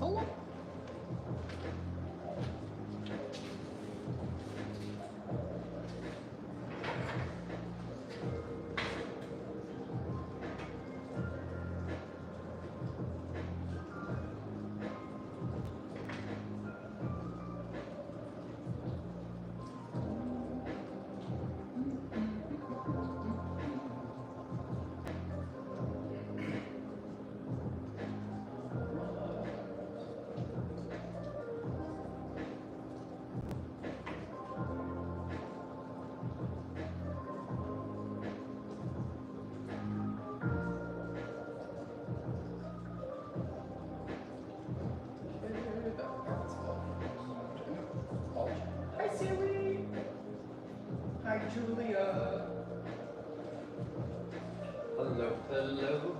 Hello. Hi, Siri. Hi, Julia. Hello, hello.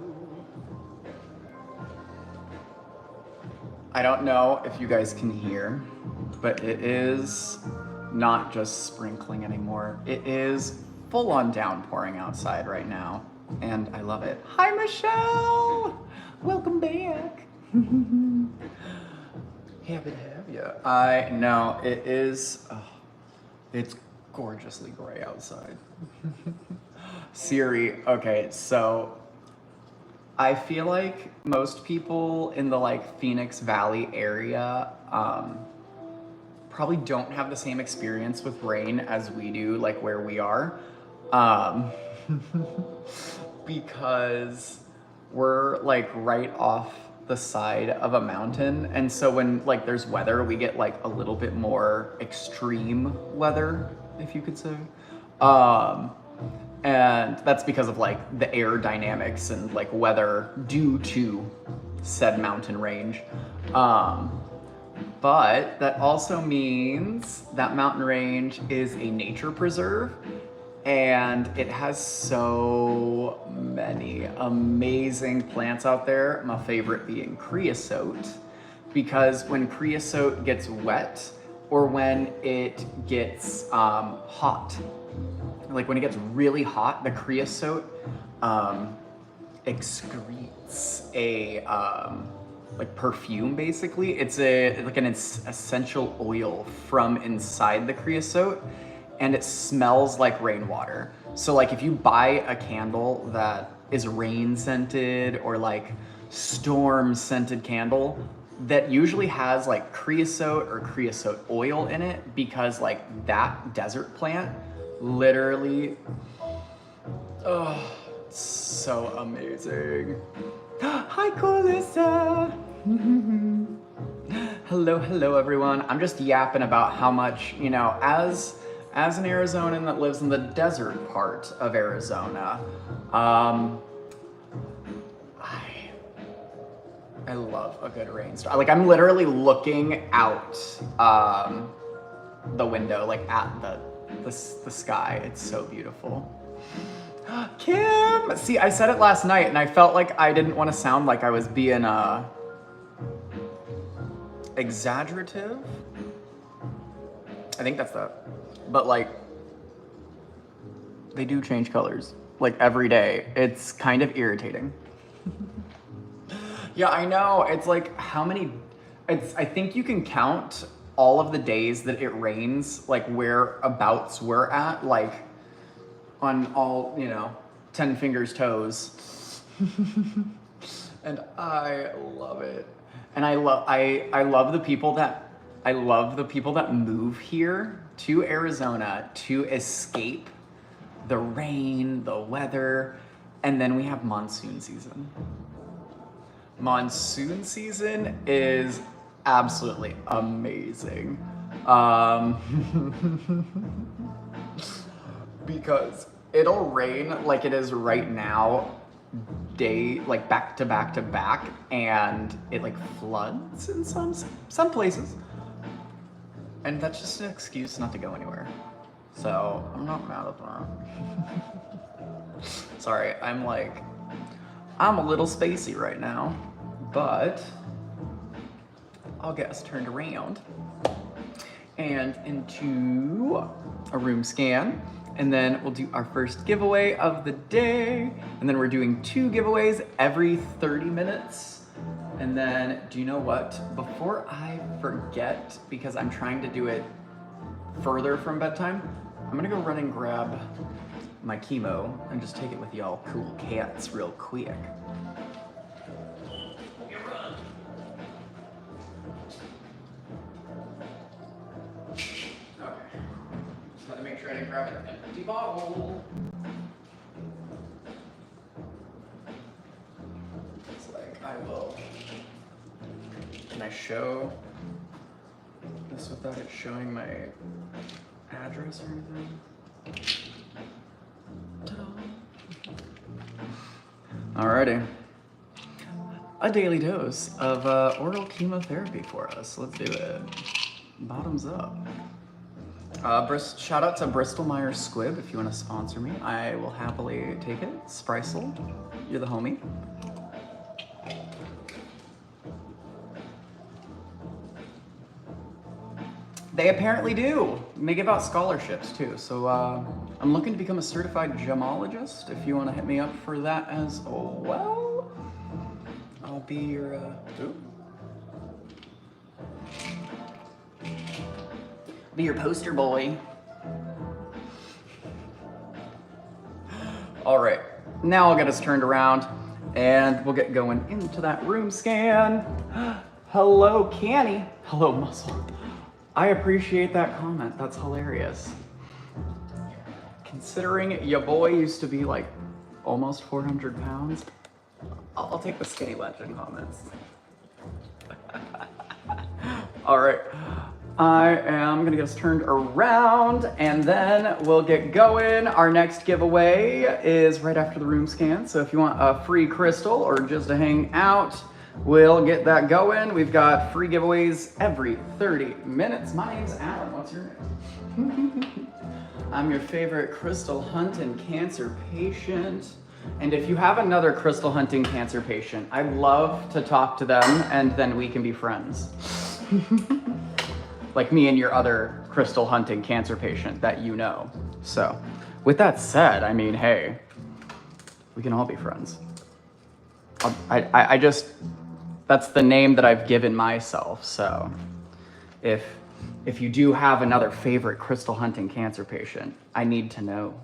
I don't know if you guys can hear, but it is not just sprinkling anymore. It is full-on downpouring outside right now, and I love it. Hi, Michelle. Welcome back. Happy to have you. I know it is. Oh, it's gorgeously gray outside. Siri. Okay, so I feel like most people in the like Phoenix Valley area probably don't have the same experience with rain as we do, like where we are, because we're like right off the side of a mountain, and so when like there's weather, we get like a little bit more extreme weather, if you could say. And that's because of like the air dynamics and like weather due to said mountain range. But that also means that mountain range is a nature preserve, and it has so many amazing plants out there. My favorite being creosote, because when creosote gets wet or when it gets hot, like when it gets really hot, the creosote excretes a like perfume. Basically, it's like an essential oil from inside the creosote, and it smells like rainwater. So like if you buy a candle that is rain scented or like storm scented candle, that usually has like creosote or creosote oil in it, because like that desert plant literally, oh, so amazing. Hi, Colissa. Hello, everyone. I'm just yapping about how much, you know, as an Arizonan that lives in the desert part of Arizona, I love a good rainstorm. Like I'm literally looking out the window, like at the sky. It's so beautiful. Kim! See, I said it last night and I felt like I didn't want to sound like I was being exaggerative. I think that's but like, they do change colors like every day. It's kind of irritating. Yeah, I know. It's like how many, I think you can count all of the days that it rains, like whereabouts we're at, like on all, you know, 10 fingers toes. And I love it. And I love the people that move here to Arizona to escape the rain, the weather, and then we have monsoon season. Monsoon season is absolutely amazing. Because it'll rain like it is right now, like back to back to back, and it like floods in some places. And that's just an excuse not to go anywhere. So I'm not mad at that. Sorry, I'm a little spacey right now, but I'll get us turned around and into a room scan, and then we'll do our first giveaway of the day, and then we're doing 2 giveaways every 30 minutes, And then, do you know what? Before I forget, because I'm trying to do it further from bedtime, I'm gonna go run and grab my chemo and just take it with y'all cool cats real quick. Make sure I didn't grab an empty bottle. It's like, I will. Can I show this without it showing my address or anything? Alrighty. A daily dose of oral chemotherapy for us. Let's do it. Bottoms up. Shout out to Bristol Myers Squibb if you want to sponsor me. I will happily take it. Spreisel, you're the homie. They apparently do. And they give out scholarships too. So I'm looking to become a certified gemologist. If you want to hit me up for that as well, I'll be your. Be your poster boy. All right, now I'll get us turned around and we'll get going into that room scan. Hello, Canny. Hello, Muscle. I appreciate that comment. That's hilarious. Considering your boy used to be like almost 400 pounds, I'll take the skinny legend comments. All right. I am gonna get us turned around and then we'll get going. Our next giveaway is right after the room scan. So if you want a free crystal or just to hang out, we'll get that going. We've got free giveaways every 30 minutes. My name's Alan. What's your name? I'm your favorite crystal hunting cancer patient. And if you have another crystal hunting cancer patient, I'd love to talk to them and then we can be friends. Like me and your other crystal hunting cancer patient that you know. So, with that said, I mean, hey, we can all be friends. I just, that's the name that I've given myself. So, if you do have another favorite crystal hunting cancer patient, I need to know.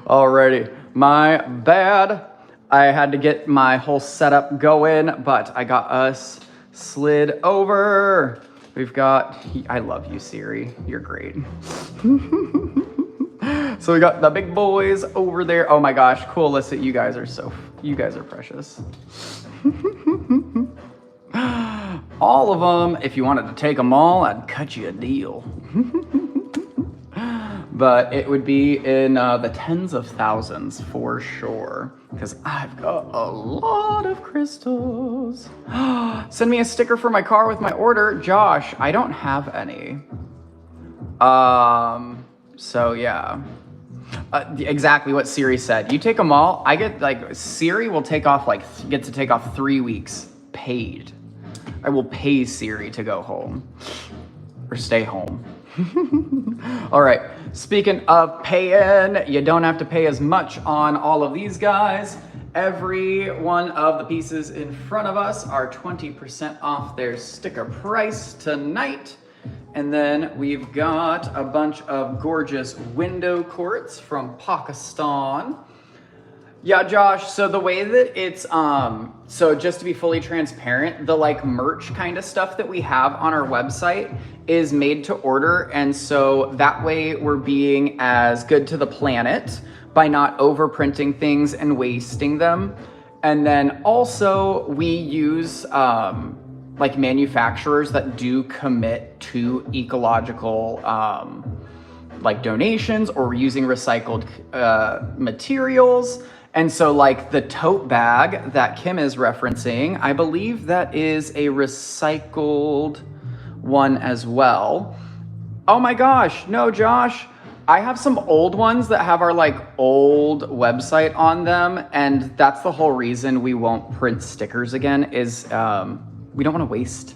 Alrighty, my bad. I had to get my whole setup going, but I got us slid over. We've got, I love you, Siri. You're great. So we got the big boys over there. Oh my gosh, cool, Alyssa, you guys are precious. All of them, if you wanted to take them all, I'd cut you a deal. But it would be in the tens of thousands for sure, because I've got a lot of crystals. Send me a sticker for my car with my order. Josh, I don't have any. So yeah. Exactly what Siri said. You take them all, I get like, Siri will take off get to take off 3 weeks paid. I will pay Siri to go home or stay home. All right, speaking of paying, you don't have to pay as much on all of these guys. Every one of the pieces in front of us are 20% off their sticker price tonight. And then we've got a bunch of gorgeous window quartz from Pakistan. Yeah, Josh, so the way that it's, so just to be fully transparent, the like merch kind of stuff that we have on our website is made to order. And so that way we're being as good to the planet by not overprinting things and wasting them. And then also we use like manufacturers that do commit to ecological like donations or using recycled materials. And so like the tote bag that Kim is referencing, I believe that is a recycled one as well. Oh my gosh, no, Josh, I have some old ones that have our like old website on them. And that's the whole reason we won't print stickers again is we don't want to waste,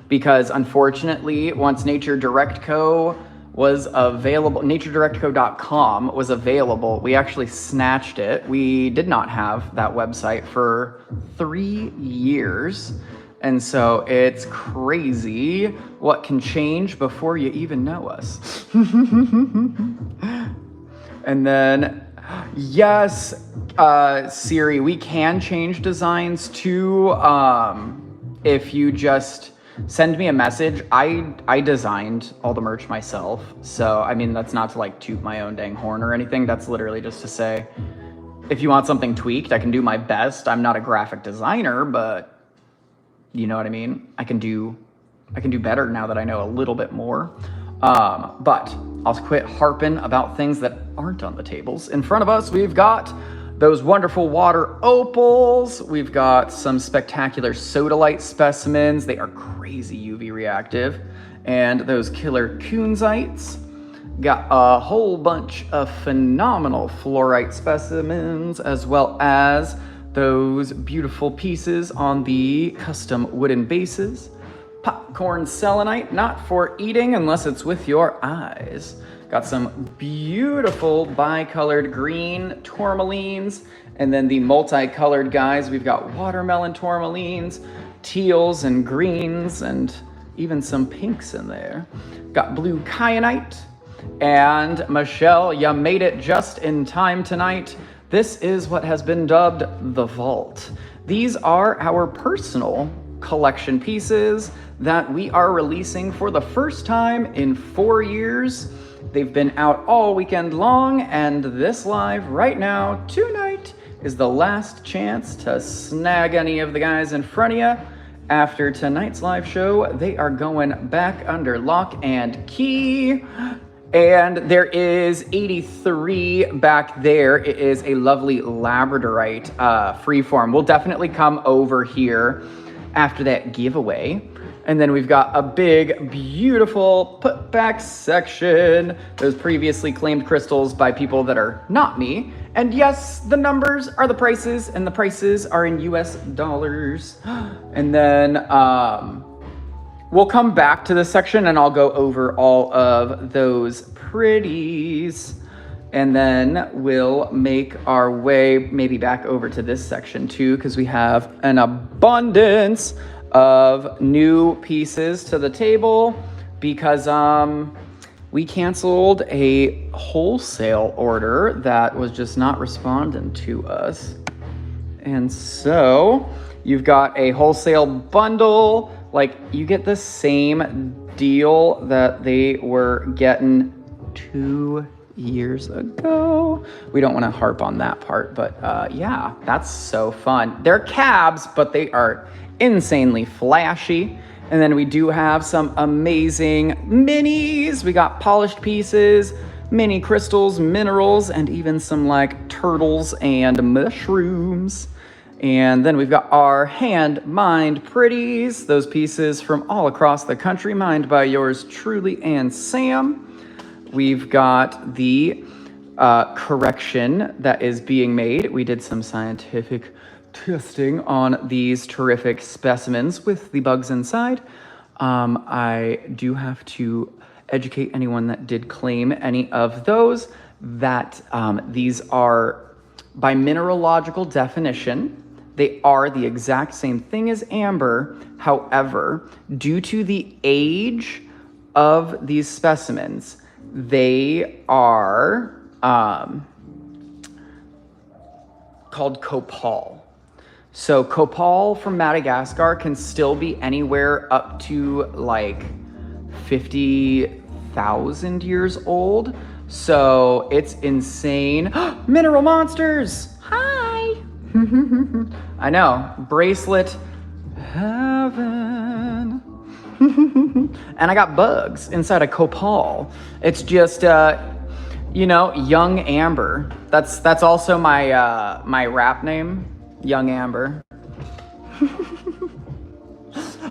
because unfortunately, once Nature Direct Co. was available. naturedirectco.com was available. We actually snatched it. We did not have that website for 3 years. And so it's crazy what can change before you even know us. And then, yes, Siri, we can change designs too. If you just send me a message. I designed all the merch myself. So, I mean, that's not to like toot my own dang horn or anything. That's literally just to say, if you want something tweaked, I can do my best. I'm not a graphic designer, but you know what I mean? I can do better now that I know a little bit more. But I'll quit harping about things that aren't on the tables. In front of us, we've got those wonderful water opals. We've got some spectacular sodalite specimens. They are crazy UV reactive. And those killer kunzites. Got a whole bunch of phenomenal fluorite specimens, as well as those beautiful pieces on the custom wooden bases. Popcorn selenite, not for eating unless it's with your eyes. Got some beautiful bicolored green tourmalines, and then the multicolored guys. We've got watermelon tourmalines, teals and greens, and even some pinks in there. Got blue kyanite. And Michelle, you made it just in time tonight. This is what has been dubbed the Vault. These are our personal collection pieces that we are releasing for the first time in 4 years. They've been out all weekend long, and this live right now, tonight, is the last chance to snag any of the guys in front of you. After tonight's live show, they are going back under lock and key. And there is 83 back there. It is a lovely labradorite freeform. We'll definitely come over here after that giveaway. And then we've got a big, beautiful put back section. Those previously claimed crystals by people that are not me. And yes, the numbers are the prices, and the prices are in US dollars. And then we'll come back to this section and I'll go over all of those pretties. And then we'll make our way maybe back over to this section too, because we have an abundance of new pieces to the table because we canceled a wholesale order that was just not responding to us. And so you've got a wholesale bundle. Like, you get the same deal that they were getting 2 years ago. We don't want to harp on that part, but yeah, that's so fun. They're cabs, but they are insanely flashy. And then we do have some amazing minis. We got polished pieces, mini crystals, minerals, and even some like turtles and mushrooms. And then we've got our hand-mined pretties, those pieces from all across the country, mined by yours truly and Sam. We've got the correction that is being made. We did some scientific testing on these terrific specimens with the bugs inside. I do have to educate anyone that did claim any of those that these are, by mineralogical definition, they are the exact same thing as amber. However, due to the age of these specimens, they are called Copal. So Copal from Madagascar can still be anywhere up to like 50,000 years old. So it's insane. Mineral monsters! Hi! I know, bracelet heaven. And I got bugs inside a Copal. It's just, you know, Young Amber. That's also my my rap name, Young Amber.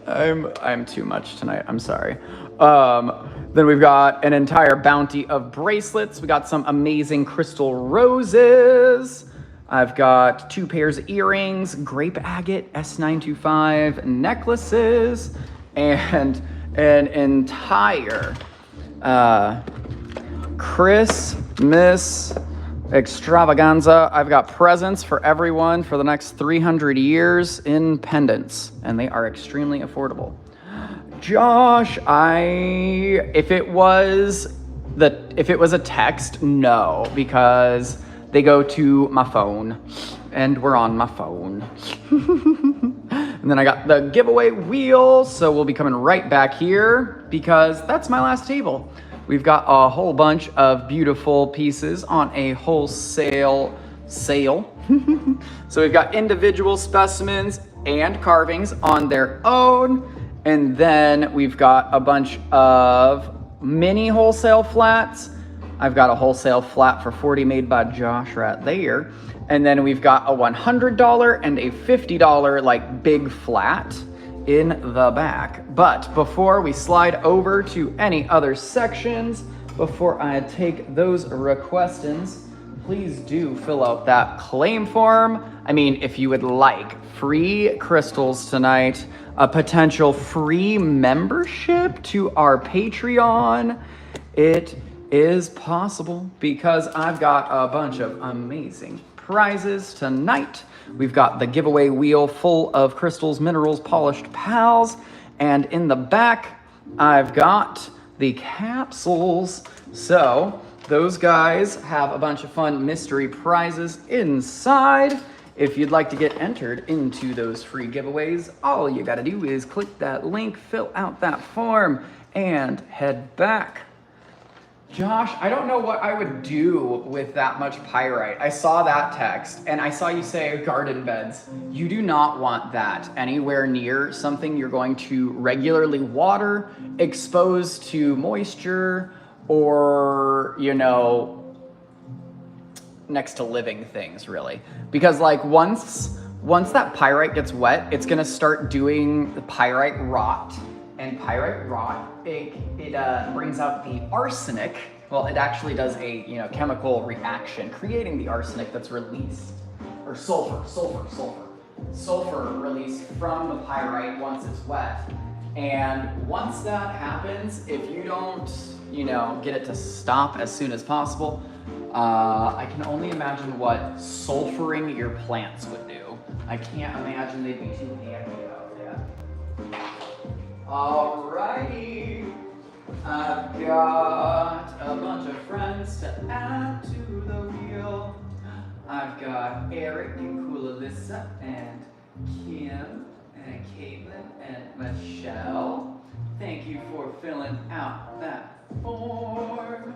I'm too much tonight. I'm sorry. Then we've got an entire bounty of bracelets. We got some amazing crystal roses. I've got 2 pairs of earrings, grape agate S925 necklaces, and an entire Christmas extravaganza. I've got presents for everyone for the next 300 years in pendants, and they are extremely affordable. Josh, if it was a text, no, because they go to my phone, and we're on my phone. And then I got the giveaway wheel, so we'll be coming right back here because that's my last table. We've got a whole bunch of beautiful pieces on a wholesale sale. So we've got individual specimens and carvings on their own. And then we've got a bunch of mini wholesale flats. I've got a wholesale flat for $40 made by Josh right there. And then we've got a $100 and a $50 like big flat in the back. But before we slide over to any other sections, before I take those requestins, please do fill out that claim form. I mean, if you would like free crystals tonight, a potential free membership to our Patreon, it is possible because I've got a bunch of amazing prizes tonight. We've got the giveaway wheel full of crystals, minerals, polished pals, and in the back, I've got the capsules. So those guys have a bunch of fun mystery prizes inside. If you'd like to get entered into those free giveaways, all you gotta do is click that link, fill out that form, and head back. Josh, I don't know what I would do with that much pyrite. I saw that text, and I saw you say garden beds. You do not want that anywhere near something you're going to regularly water, expose to moisture, or, you know, next to living things, really. Because, like, once that pyrite gets wet, it's gonna start doing the pyrite rot. And pyrite rot, it brings out the arsenic. Well, it actually does a chemical reaction, creating the arsenic that's released, or sulfur released from the pyrite once it's wet. And once that happens, if you don't, get it to stop as soon as possible, I can only imagine what sulfuring your plants would do. I can't imagine they'd be too happy about that. Alrighty, I've got a bunch of friends to add to the wheel. I've got Eric and Kulalissa and Kim and Caitlin and Michelle. Thank you for filling out that form.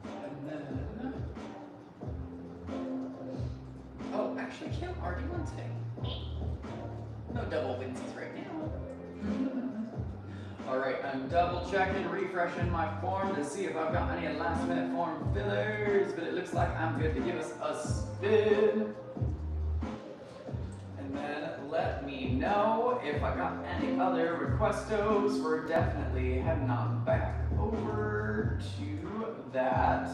And then, oh, actually, Kim already went today. No double Vince's right now. All right, I'm double checking, refreshing my form to see if I've got any last minute form fillers, but it looks like I'm good to give us a spin. And then let me know if I got any other requestos. We're definitely heading on back over to that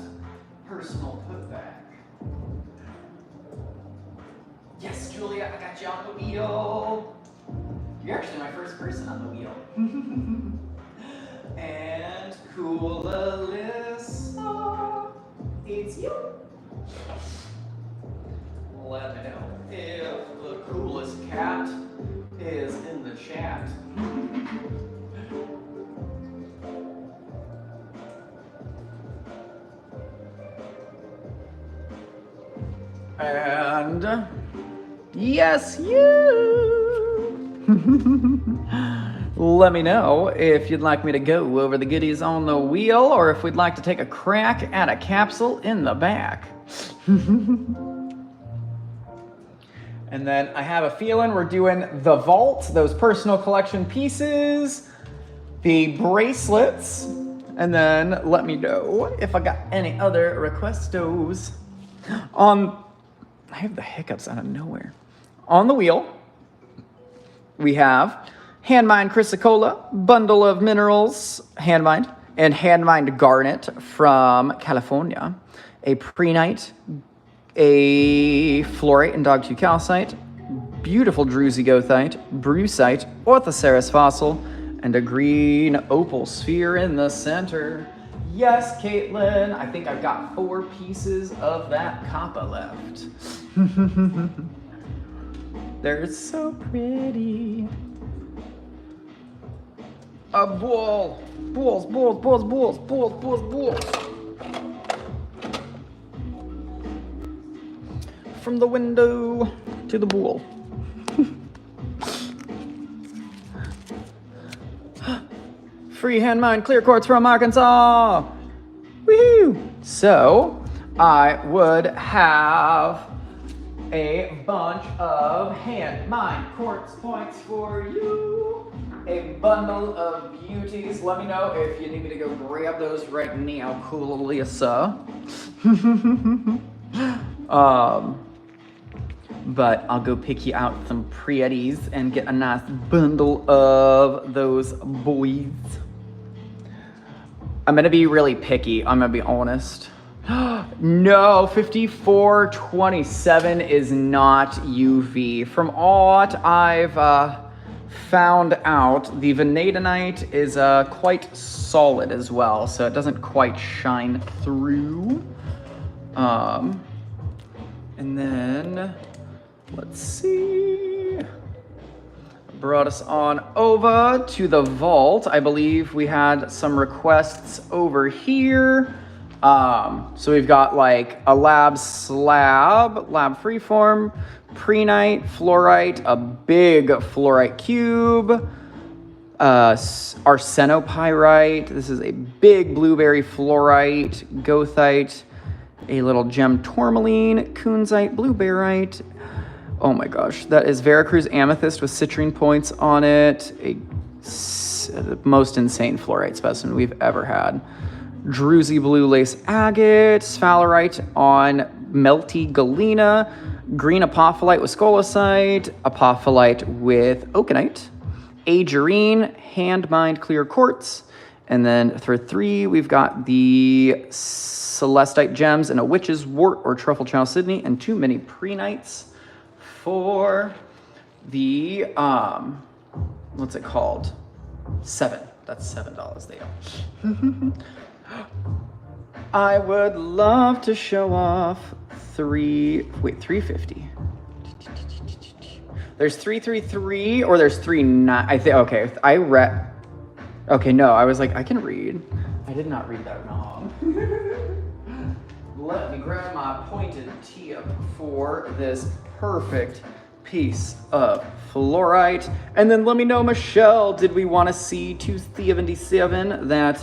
personal putback. Yes, Julia, I got you on the wheel. You're actually my first person on the wheel. And cool Alyssa, it's you. Let me know if the coolest cat is in the chat. And yes, you. Let me know if you'd like me to go over the goodies on the wheel or if we'd like to take a crack at a capsule in the back. And then I have a feeling we're doing the vault, those personal collection pieces, the bracelets, and then let me know if I got any other requestos. I have the hiccups out of nowhere. On the wheel, we have hand-mined chrysocolla, bundle of minerals, hand-mined, and hand-mined garnet from California, a prehnite, a fluorite and dog-tooth calcite, beautiful druzy goethite, brucite, orthoceras fossil, and a green opal sphere in the center. Yes, Caitlin, I think I've got 4 pieces of that copper left. They're so pretty. A bull. Bulls, bulls, bulls, bulls, bulls, bulls, bulls. From the window to the bull. Freehand mine, clear quartz from Arkansas. Woohoo! So, I would have a bunch of hand mine quartz points for you. A bundle of beauties. Let me know if you need me to go grab those right now, cool Lisa. But I'll go pick you out some pretties and get a nice bundle of those boys. I'm gonna be really picky, I'm gonna be honest. No, 5427 is not UV. From what I've found out, the vanadinite is quite solid as well, so it doesn't quite shine through. And then, let's see. Brought us on over to the vault. I believe we had some requests over here. So we've got like a lab slab, lab freeform, prehnite, fluorite, a big fluorite cube, arsenopyrite. This is a big blueberry fluorite, goethite, a little gem tourmaline, kunzite, blueberite. Oh my gosh, that is Veracruz amethyst with citrine points on it. The most insane fluorite specimen we've ever had. Druzy blue lace agate, sphalerite on melty galena, green apophyllite with scolasite, apophyllite with oakenite, agerine, hand mined clear quartz, and then for 3 we've got the celestite gems and a witch's wart or truffle chalcedony and 2 mini prehnites. For the what's it called? 7. That's $7 there. I would love to show off 350. There's 333 or there's 39. I think okay. I read. Okay, no, I was like I can read. I did not read that wrong. Let me grab my pointed tip for this perfect piece of fluorite. And then let me know, Michelle, did we want to see 277, that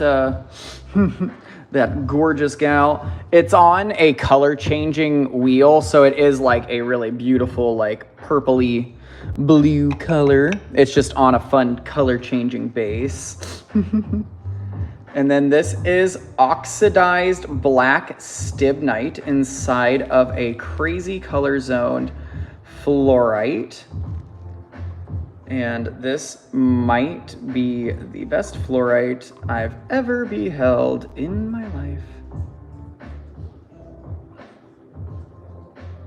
that gorgeous gal? It's on a color changing wheel, so it is like a really beautiful, like purpley blue color. It's just on a fun color changing base. And then this is oxidized black stibnite inside of a crazy color zoned fluorite. And this might be the best fluorite I've ever beheld in my life.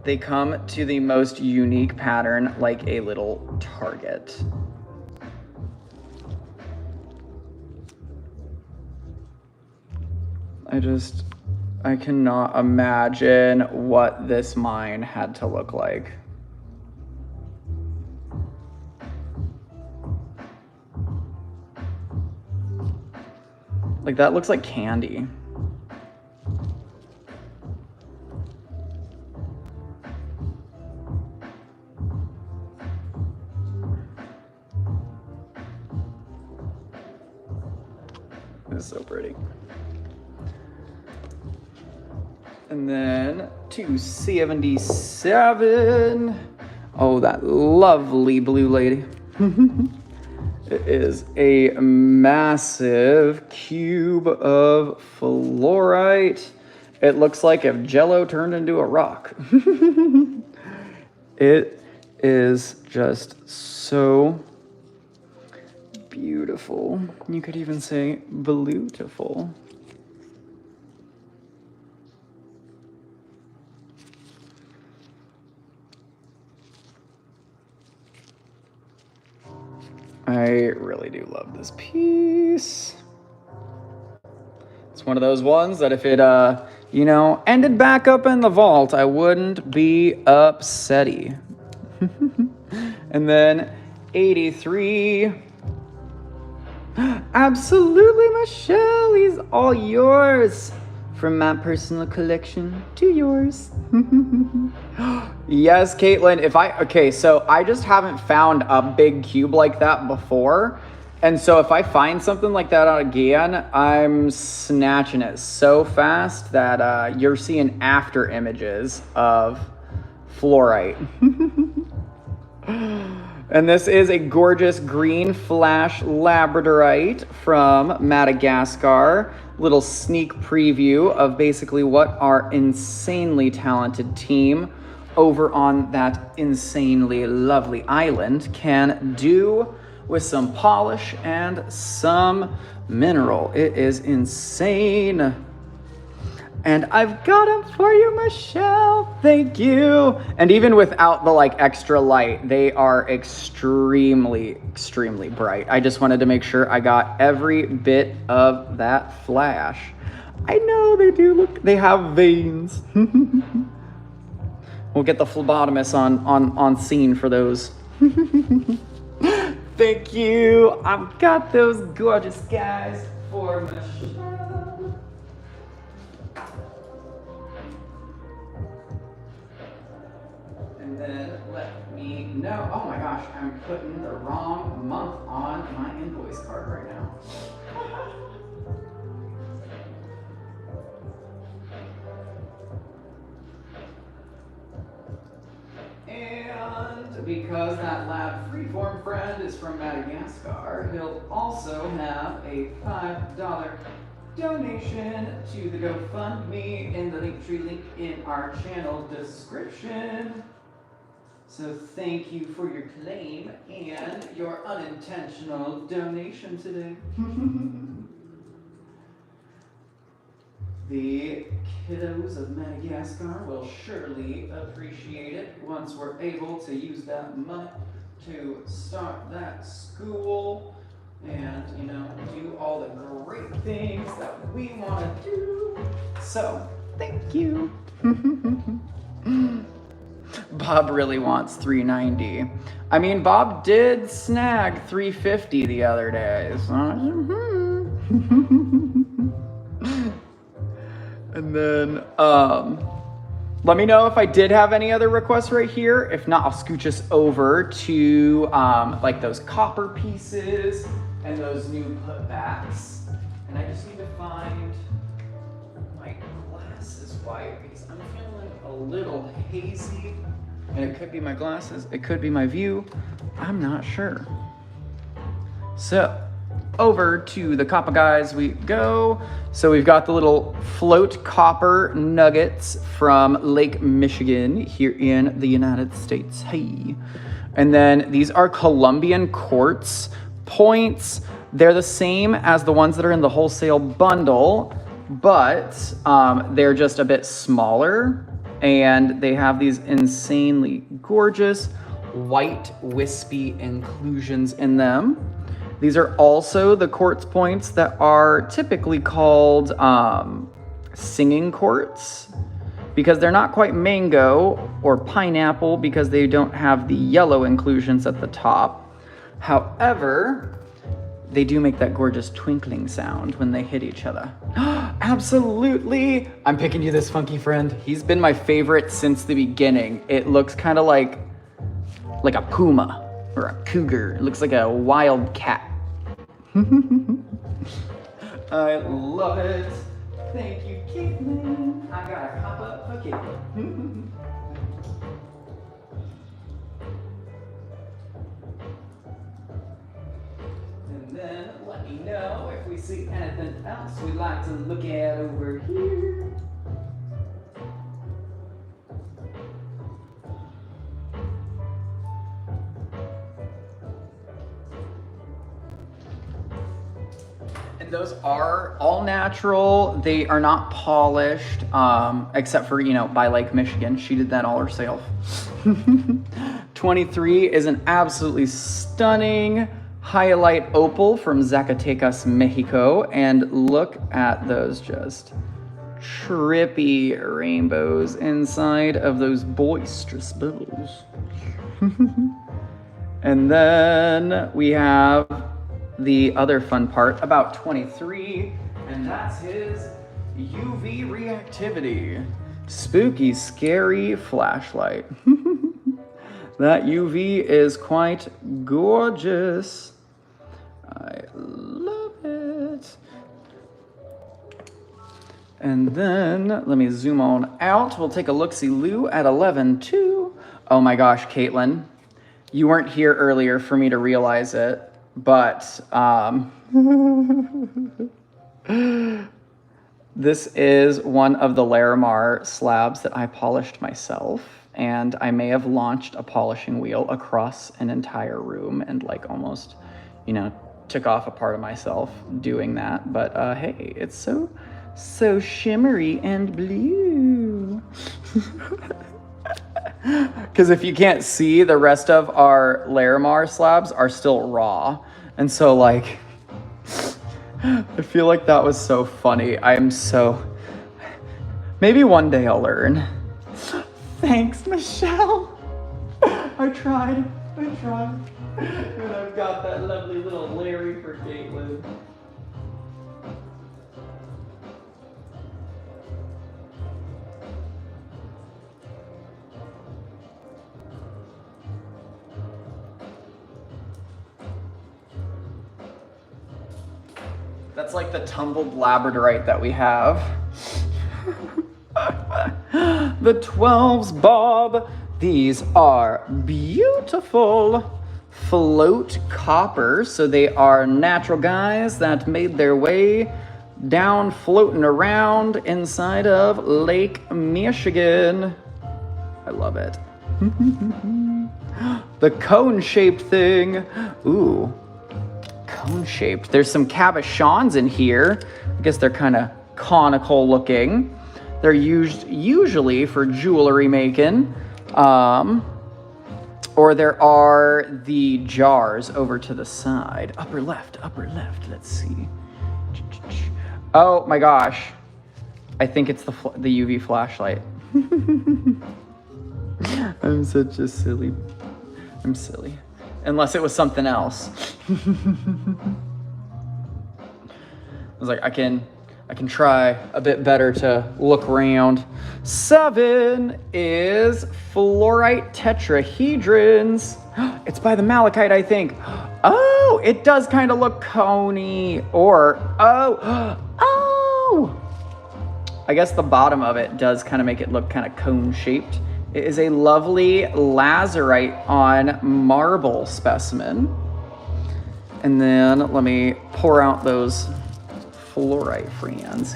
They come to the most unique pattern like a little target. I cannot imagine what this mine had to look like. Like that looks like candy. It's so pretty. And then 277. Oh, that lovely blue lady. It is a massive cube of fluorite. It looks like if Jello turned into a rock. It is just so beautiful. You could even say beautiful. I really do love this piece. It's one of those ones that if it, you know, ended back up in the vault, I wouldn't be upsetty. And then 83. Absolutely, Michelle, he's all yours. From my personal collection to yours. Yes, Caitlin, okay, so I just haven't found a big cube like that before. And so if I find something like that again, I'm snatching it so fast that you're seeing after images of fluorite. And this is a gorgeous green flash labradorite from Madagascar. Little sneak preview of basically what our insanely talented team over on that insanely lovely island can do with some polish and some mineral. It is insane. And I've got them for you, Michelle. Thank you. And even without the like extra light, they are extremely, extremely bright. I just wanted to make sure I got every bit of that flash. I know they do look, they have veins. We'll get the phlebotomist on scene for those. Thank you. I've got those gorgeous guys for Michelle. And then let me know. Oh my gosh, I'm putting the wrong month on my invoice card right now. And because that lab freeform friend is from Madagascar, he'll also have a $5 donation to the GoFundMe in the Linktree link in our channel description. So thank you for your claim and your unintentional donation today. The kiddos of Madagascar will surely appreciate it once we're able to use that money to start that school and, you know, do all the great things that we want to do. So, thank you. Bob really wants 390. I mean, Bob did snag 350 the other day. So. And then, let me know if I did have any other requests right here. If not, I'll scooch us over to like those copper pieces and those new putbacks. And I just need to find my glasses white because I'm feeling a little hazy. And it could be my glasses, it could be my view. I'm not sure. So, over to the copper guys we go. So we've got the little float copper nuggets from Lake Michigan here in the United States. Hey. And then these are Colombian quartz points. They're the same as the ones that are in the wholesale bundle, but they're just a bit smaller. And they have these insanely gorgeous white wispy inclusions in them. These are also the quartz points that are typically called singing quartz because they're not quite mango or pineapple because they don't have the yellow inclusions at the top. However, they do make that gorgeous twinkling sound when they hit each other. Absolutely! I'm picking you this funky friend. He's been my favorite since the beginning. It looks kind of like a puma or a cougar. It looks like a wild cat. I love it. Thank you, Caitlin. I got a pop up for Caitlin. And then let me know if we see anything else we'd like to look at over here. Those are all natural. They are not polished, except for, you know, by Lake Michigan. She did that all herself. 23 is an absolutely stunning highlight opal from Zacatecas, Mexico. And look at those just trippy rainbows inside of those boisterous bubbles. And then we have the other fun part about 23, and that's his UV reactivity. Spooky, scary flashlight. That UV is quite gorgeous. I love it. And then let me zoom on out. We'll take a look-see-loo at 11.2. Oh my gosh, Caitlin, you weren't here earlier for me to realize it, but this is one of the Larimar slabs that I polished myself, and I may have launched a polishing wheel across an entire room and like almost, you know, took off a part of myself doing that. But hey, it's so shimmery and blue. Because if you can't see, the rest of our Larimar slabs are still raw. And so like, I feel like that was so funny. Maybe one day I'll learn. Thanks, Michelle. I tried. And I've got that lovely little Larry for Caitlin. That's like the tumbled labradorite that we have. The 12s, Bob. These are beautiful float copper. So they are natural guys that made their way down floating around inside of Lake Michigan. I love it. The cone-shaped thing. Ooh. Cone-shaped. There's some cabochons in here. I guess they're kind of conical looking. They're used usually for jewelry making. Or there are the jars over to the side. Upper left, let's see. Oh my gosh. I think it's the UV flashlight. I'm such a silly. I'm silly. Unless it was something else. I was like, I can try a bit better to look around. 7 is fluorite tetrahedrons. It's by the malachite, I think. Oh, it does kind of look coney. Or, oh. I guess the bottom of it does kind of make it look kind of cone-shaped. It is a lovely lazurite on marble specimen. And then let me pour out those fluorite friends.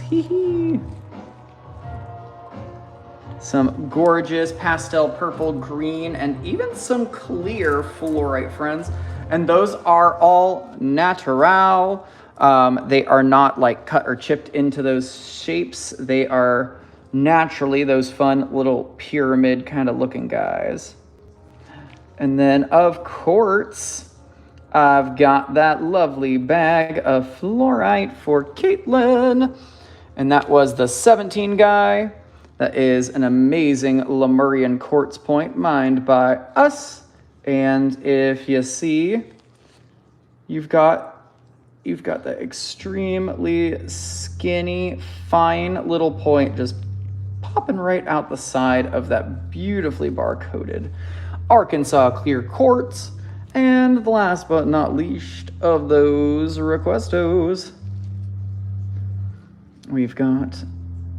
Some gorgeous pastel purple, green, and even some clear fluorite friends. And those are all natural. They are not like cut or chipped into those shapes. They are naturally those fun little pyramid kind of looking guys. And then of quartz, I've got that lovely bag of fluorite for Caitlin. And that was the 17 guy. That is an amazing Lemurian quartz point mined by us. And if you see, you've got that extremely skinny, fine little point just popping right out the side of that beautifully barcoded Arkansas clear quartz. And the last but not least of those requestos, we've got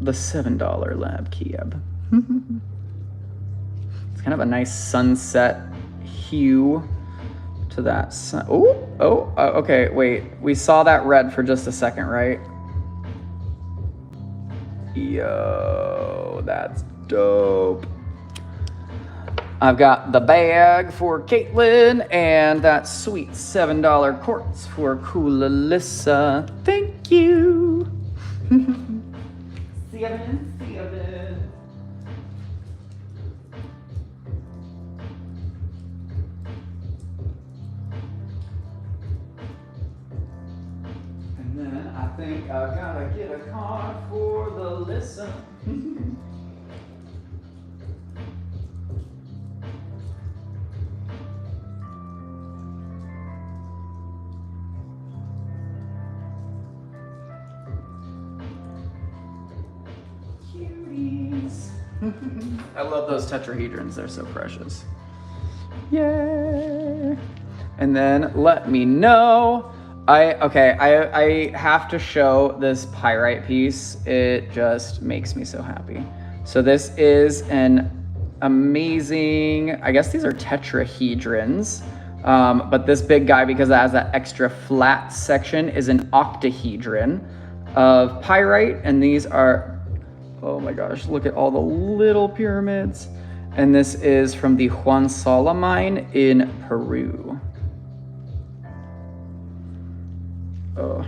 the $7 lab keb. It's kind of a nice sunset hue to that sun. Okay, wait. We saw that red for just a second, right? Yo, that's dope. I've got the bag for Caitlin and that sweet $7 quartz for cool Alyssa. Thank you. See ya, man. think I gotta get a card for the listen. Cuties. I love those tetrahedrons, they're so precious. Yay! And then let me know. I have to show this pyrite piece. It just makes me so happy. So this is an amazing, I guess these are tetrahedrons. But this big guy, because it has that extra flat section, is an octahedron of pyrite. And these are, oh my gosh, look at all the little pyramids. And this is from the Juan Sala mine in Peru. Oh,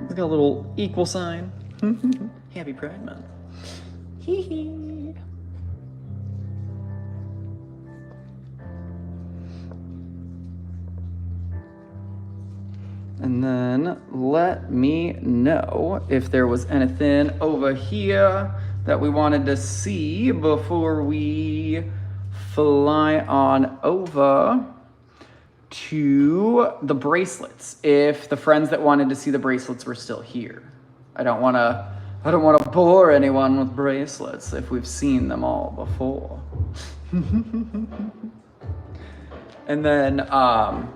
it's got a little equal sign. Happy Pride Month. Hee hee. And then let me know if there was anything over here that we wanted to see before we fly on over to the bracelets. If the friends that wanted to see the bracelets were still here. I don't want to bore anyone with bracelets if we've seen them all before. And then I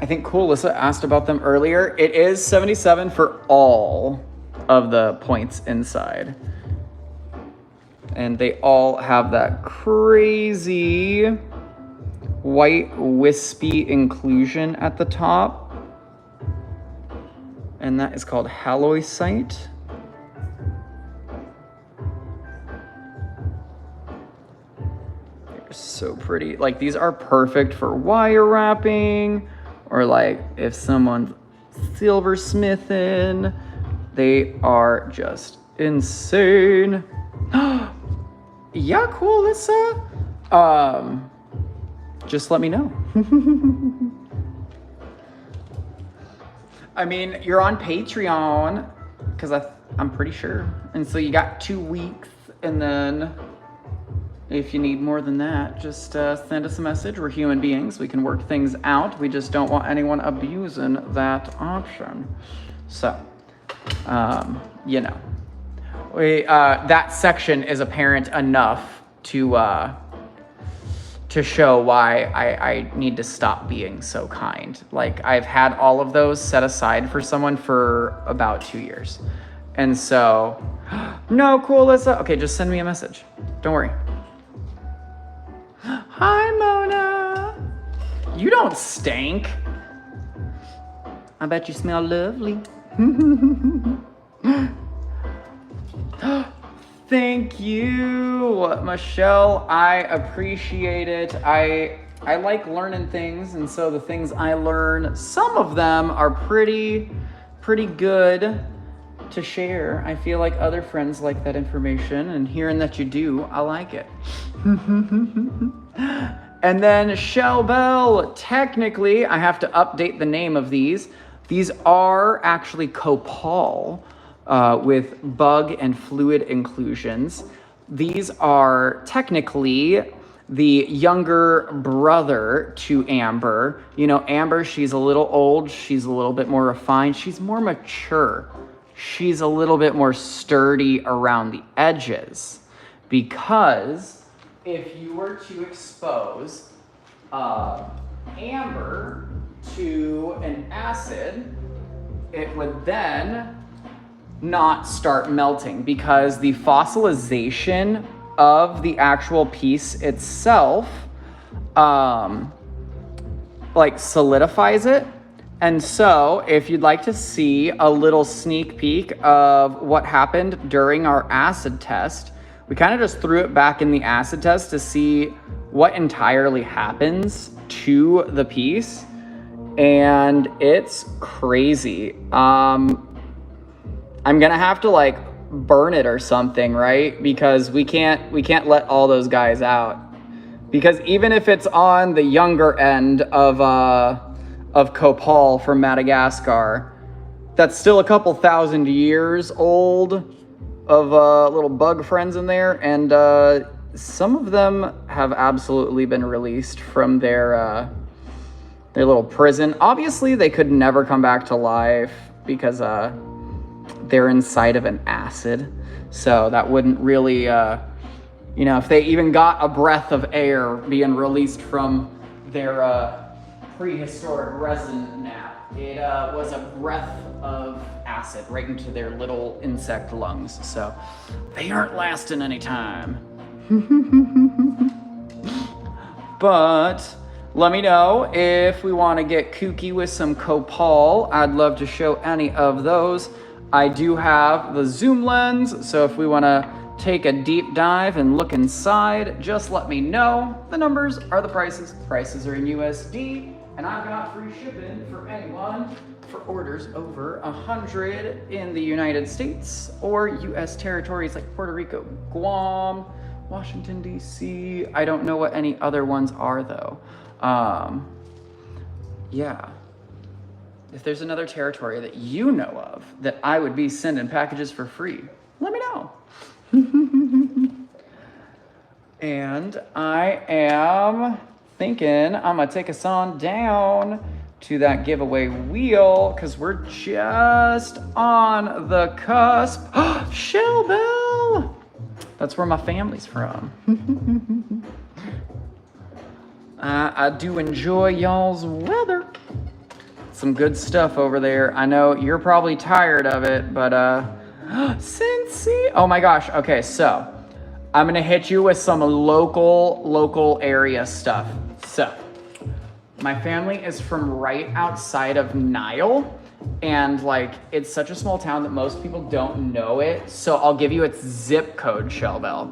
think Alyssa asked about them earlier. It is 77 for all of the points inside. And they all have that crazy white wispy inclusion at the top. And that is called halloysite. They're so pretty. Like, these are perfect for wire wrapping, or like if someone's silversmithing. They are just insane. Yeah, cool, Alyssa. Just let me know. I mean, you're on Patreon, because I'm pretty sure. And so you got 2 weeks, and then if you need more than that, just send us a message. We're human beings. We can work things out. We just don't want anyone abusing that option. So, you know, that section is apparent enough to show why I need to stop being so kind. Like, I've had all of those set aside for someone for about 2 years. And so, no, cool, Alyssa. Okay, just send me a message. Don't worry. Hi, Mona. You don't stink. I bet you smell lovely. Thank you, Michelle. I appreciate it. I like learning things, and so the things I learn, some of them are pretty good to share. I feel like other friends like that information, and hearing that you do, I like it. And then Shell Bell, technically, I have to update the name of these. These are actually Copal. With bug and fluid inclusions. These are technically the younger brother to Amber. You know, Amber, she's a little old, she's a little bit more refined, she's more mature. She's a little bit more sturdy around the edges. Because if you were to expose Amber to an acid, it would then not start melting, because the fossilization of the actual piece itself like solidifies it. And so if you'd like to see a little sneak peek of what happened during our acid test, we kind of just threw it back in the acid test to see what entirely happens to the piece, and it's crazy. I'm gonna have to like burn it or something, right? Because we can't let all those guys out. Because even if it's on the younger end of Copal from Madagascar, that's still a couple thousand years old of little bug friends in there, and some of them have absolutely been released from their little prison. Obviously, they could never come back to life because they're inside of an acid, so that wouldn't really, you know, if they even got a breath of air being released from their prehistoric resin nap, it was a breath of acid right into their little insect lungs, so they aren't lasting any time. But let me know if we want to get kooky with some Copal. I'd love to show any of those. I do have the zoom lens, so if we want to take a deep dive and look inside, just let me know. The numbers are the prices. Prices are in USD, and I've got free shipping for anyone for orders over 100 in the United States or US territories like Puerto Rico, Guam, Washington, D.C. I don't know what any other ones are though. Yeah. If there's another territory that you know of that I would be sending packages for free, let me know. And I am thinking I'm gonna take us on down to that giveaway wheel because we're just on the cusp. Shell Bell! That's where my family's from. I do enjoy y'all's weather. Some good stuff over there. I know you're probably tired of it, but Cincy. Oh my gosh. Okay, so I'm gonna hit you with some local area stuff. So my family is from right outside of Nile, and like it's such a small town that most people don't know it. So I'll give you its zip code, Shell Bell.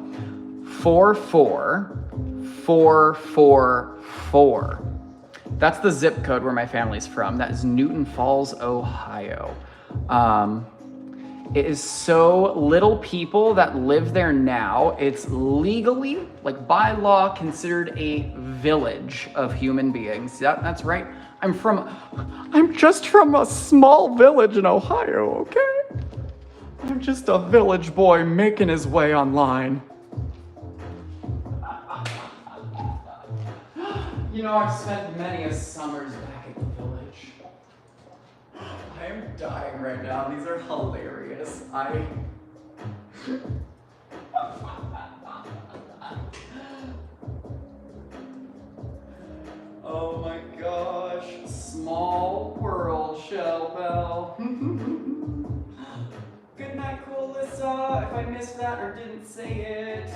44444. That's the zip code where my family's from. That is Newton Falls, Ohio. It is so little people that live there now. It's legally, like by law, considered a village of human beings. Yep, that's right. I'm just from a small village in Ohio, okay? I'm just a village boy making his way online. You know, I've spent many a summers back at the village. I am dying right now. These are hilarious. Oh my gosh. Small world, Shell Bell. Good night, Coolissa. If I missed that or didn't say it.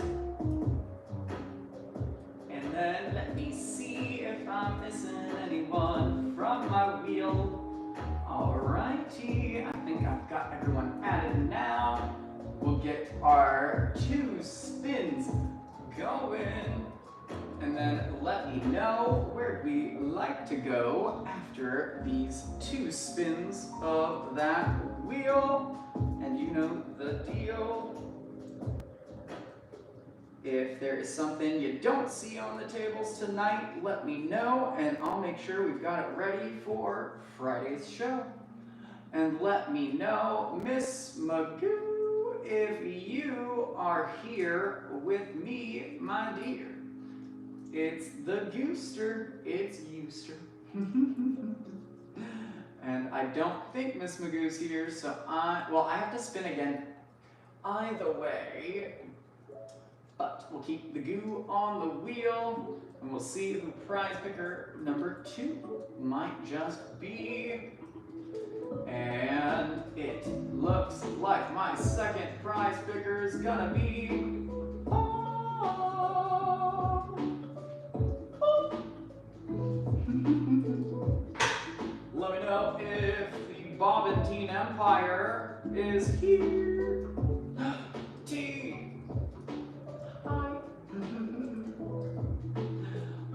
And then let me see if I'm missing anyone from my wheel. Alrighty, I think I've got everyone added now. We'll get our 2 spins going. And then let me know where we like to go after these 2 spins of that wheel. And you know the deal. If there is something you don't see on the tables tonight, let me know and I'll make sure we've got it ready for Friday's show. And let me know, Miss Magoo, if you are here with me, my dear. It's the Gooster, it's Euster. And I don't think Miss Magoo's here, so I have to spin again either way. But we'll keep the goo on the wheel, and we'll see who prize picker number 2 might just be. And it looks like my second prize picker is gonna be... Let me know if the Bobbintine Empire is here. T.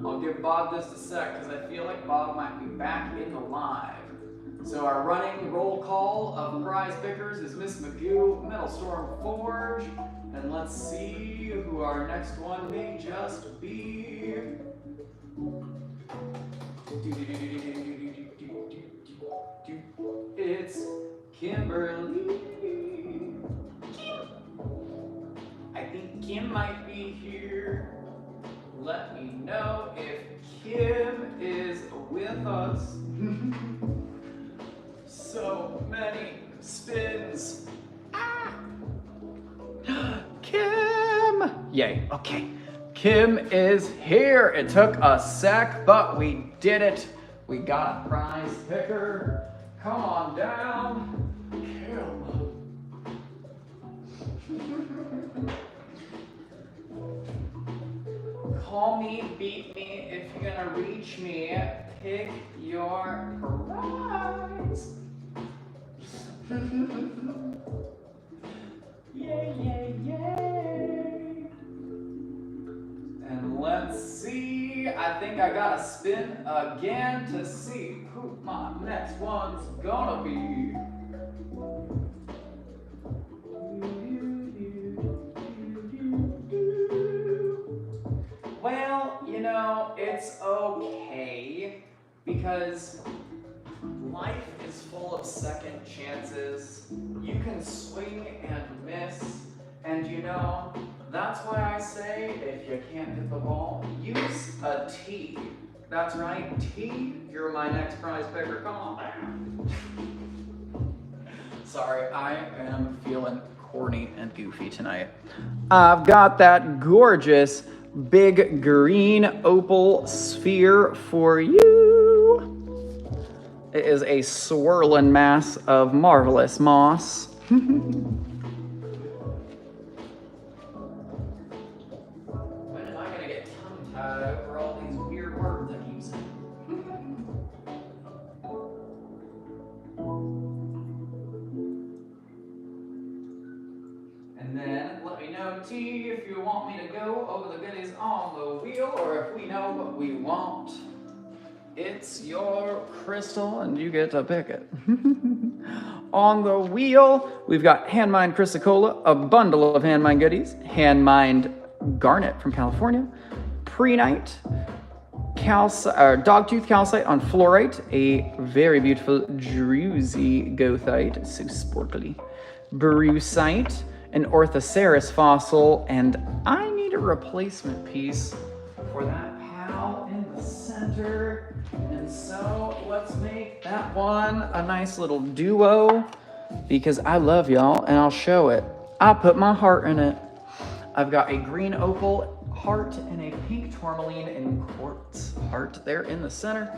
I'll give Bob just a sec because I feel like Bob might be back in the live. So our running roll call of prize pickers is Miss Magoo, Metal Storm Forge, and let's see who our next one may just be. It's Kimberly. Kim. I think Kim might be here. Let me know if Kim is with us. So many spins. Ah. Kim! Yay, okay. Kim is here. It took a sec, but we did it. We got a prize picker. Come on down. Kim. Call me, beat me, if you're gonna reach me. Pick your prize. Yay, yay, yay. And let's see, I think I gotta spin again to see who my next one's gonna be. Well, you know, it's okay because life is full of second chances. You can swing and miss, and you know, that's why I say if you can't hit the ball, use a tee. That's right, tee. You're my next prize picker. Come on down. Sorry, I am feeling corny and goofy tonight. I've got that gorgeous big green opal sphere for you. It is a swirling mass of marvelous moss. When am I gonna get tongue-tied over all these weird words I'm using? And then let me know, T, if you want me to go over the goodies on the wheel, or if we know what we want. It's your crystal, and you get to pick it. On the wheel, we've got hand-mined chrysocolla, a bundle of hand-mined goodies, hand-mined garnet from California, prehnite, dogtooth calcite on fluorite, a very beautiful druzy goethite, so sportly, brucite, an orthoceras fossil, and I need a replacement piece for that pal in the center. And so let's make that one a nice little duo because I love y'all and I'll show it. I put my heart in it. I've got a green opal heart and a pink tourmaline and quartz heart there in the center.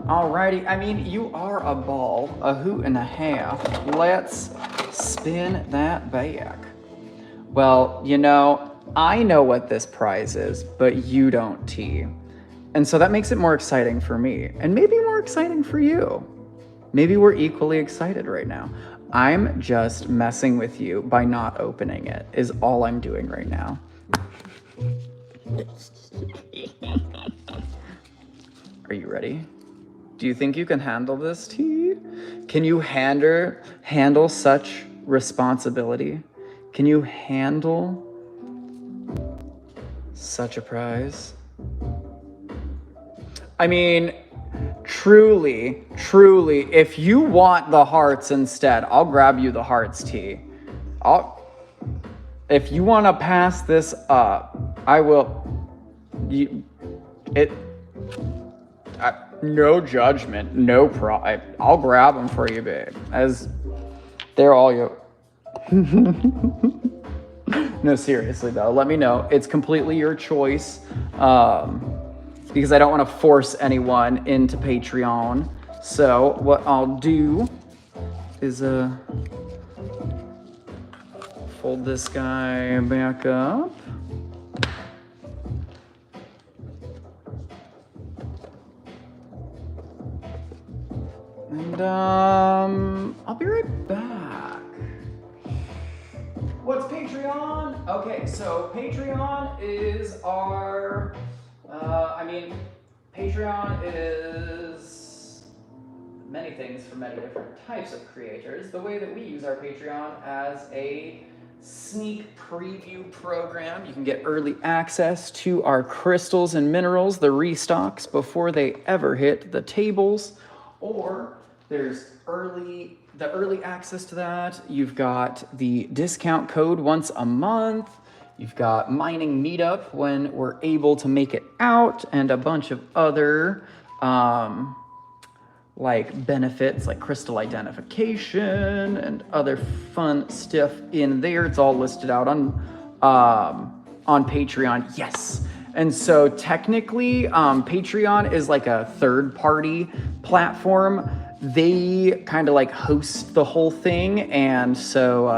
Alrighty, I mean, you are a ball, a hoot and a half. Let's spin that back. Well, you know, I know what this prize is, but you don't, T. And so that makes it more exciting for me, and maybe more exciting for you. Maybe we're equally excited right now. I'm just messing with you by not opening it, is all I'm doing right now. Are you ready? Do you think you can handle this, T? Can you handle such responsibility? Can you handle such a prize? I mean, truly, if you want the hearts instead, I'll grab you the hearts, T. If you want to pass this up, I will. No judgment, no pride. I'll grab them for you, babe. As they're all you. No, seriously though, let me know. It's completely your choice. Because I don't want to force anyone into Patreon. So what I'll do is fold this guy back up. And I'll be right back. What's Patreon? Okay, so Patreon is our Patreon is many things for many different types of creators. The way that we use our Patreon as a sneak preview program, you can get early access to our crystals and minerals, the restocks, before they ever hit the tables, or There's the early access to that. You've got the discount code once a month. You've got mining meetup when we're able to make it out, and a bunch of other like benefits like crystal identification and other fun stuff in there. It's all listed out on Patreon. Yes. And so technically, Patreon is like a third-party platform. They kind of like host the whole thing, and so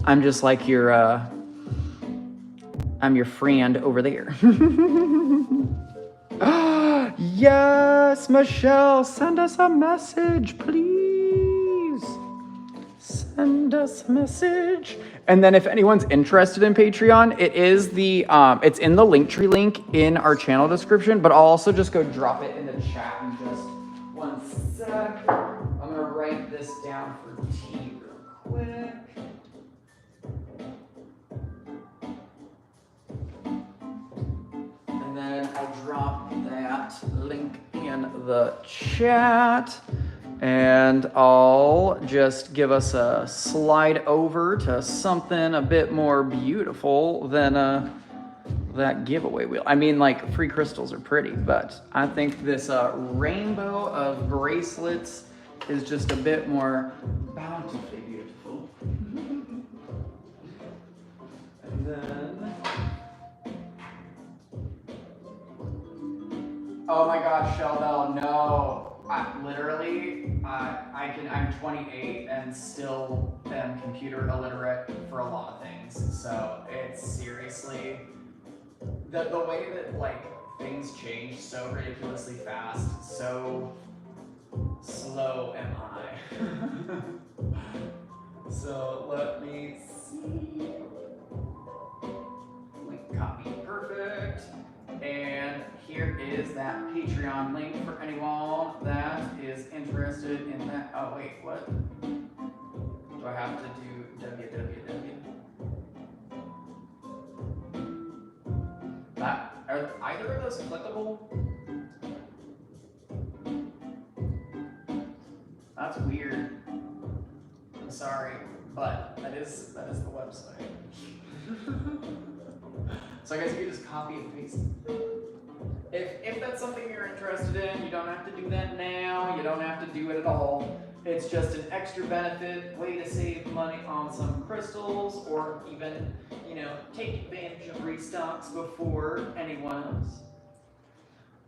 I'm just like I'm your friend over there. Yes, Michelle, send us a message, please. Send us a message. And then if anyone's interested in Patreon, it is it's in the Linktree link in our channel description, but I'll also just go drop it in the chat in just 1 sec. I'm gonna write this down for T real quick. And then I'll drop that link in the chat. And I'll just give us a slide over to something a bit more beautiful than that giveaway wheel. I mean, like, free crystals are pretty, but I think this rainbow of bracelets is just a bit more bountifully beautiful. And then... Oh my gosh, Sheldon, no. I'm 28 and still am computer illiterate for a lot of things. So it's seriously, the way that like things change so ridiculously fast, so slow am I. So let me see. Link copy, perfect. And here is that Patreon link for anyone that is interested in that. Oh wait, what? Do I have to do www? Are either of those clickable? That's weird. I'm sorry, but that is the website. So I guess you can just copy and paste. If that's something you're interested in, you don't have to do that now. You don't have to do it at all. It's just an extra benefit, way to save money on some crystals, or even, take advantage of restocks before anyone else.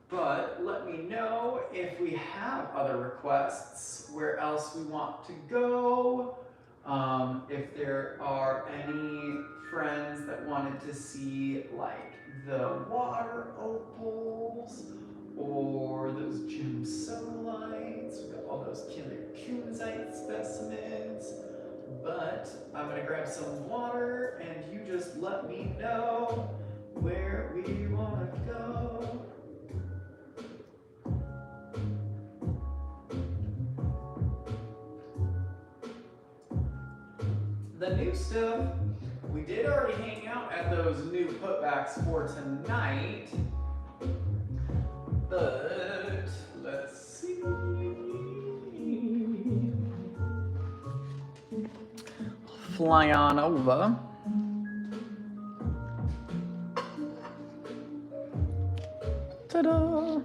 But let me know if we have other requests, where else we want to go. If there are any friends that wanted to see like the water opals or those gemsolites, we got all those killer kunzite specimens. But I'm gonna grab some water and you just let me know where we wanna go. The new stuff, we did already hang out at those new putbacks for tonight, but let's see. Fly on over. Ta-da!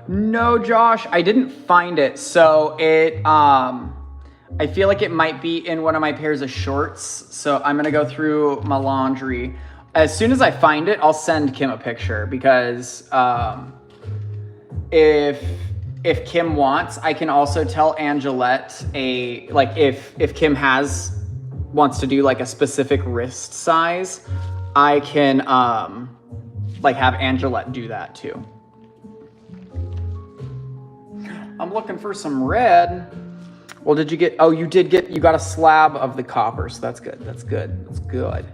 No, Josh, I didn't find it. So I feel like it might be in one of my pairs of shorts. So I'm gonna go through my laundry. As soon as I find it, I'll send Kim a picture, because if Kim wants, I can also tell Angelette if Kim wants to do like a specific wrist size, I can have Angelette do that too. I'm looking for some red. Well, did you get, you got a slab of the copper, so that's good, that's good, that's good.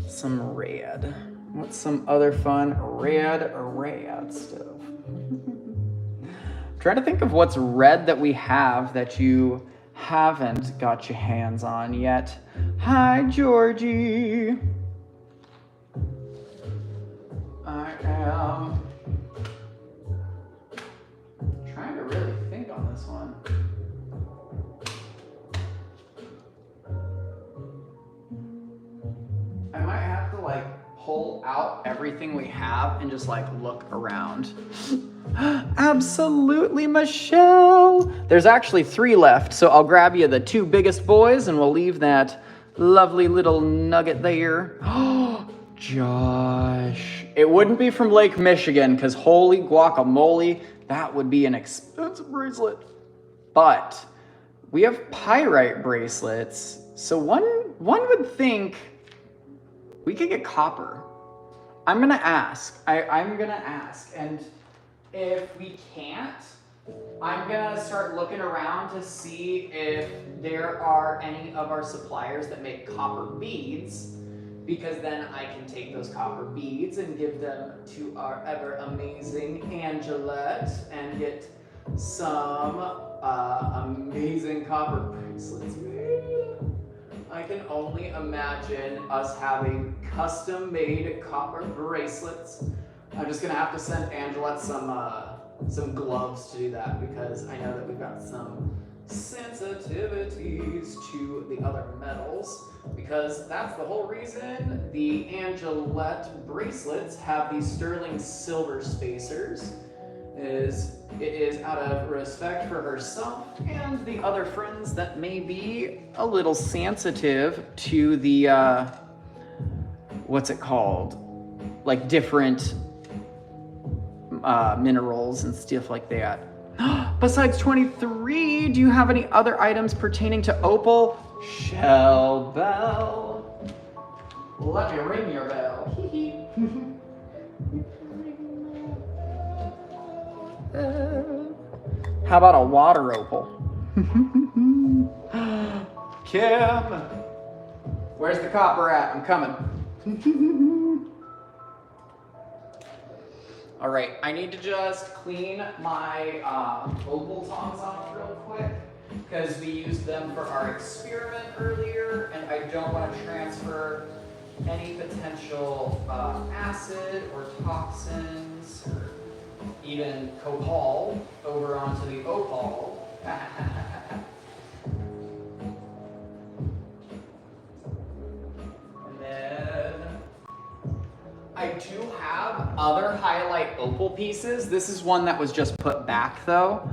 Some red. What's some other fun red stuff? Trying to think of what's red that we have that you haven't got your hands on yet. Hi, Georgie. pull out everything we have and just like look around. Absolutely, Michelle. There's actually 3 left, so I'll grab you the 2 biggest boys and we'll leave that lovely little nugget there. Josh. It wouldn't be from Lake Michigan because holy guacamole, that would be an expensive bracelet. But we have pyrite bracelets, so one would think we could get copper. I'm gonna ask, and if we can't, I'm gonna start looking around to see if there are any of our suppliers that make copper beads, because then I can take those copper beads and give them to our ever amazing Angelette and get some amazing copper bracelets made. I can only imagine us having custom made copper bracelets. I'm just gonna have to send Angelette some gloves to do that, because I know that we've got some sensitivities to the other metals, because that's the whole reason the Angelette bracelets have these sterling silver spacers. It is out of respect for herself and the other friends that may be a little sensitive to the what's it called, like different minerals and stuff like that. Besides 23, do you have any other items pertaining to opal? Shell bell. Let me ring your bell. How about a water opal? Kim, where's the copper at? I'm coming. All right, I need to just clean my opal tongs off real quick, because we used them for our experiment earlier, and I don't want to transfer any potential acid or toxins or even Copal over onto the opal. And then I do have other highlight opal pieces. This is one that was just put back though.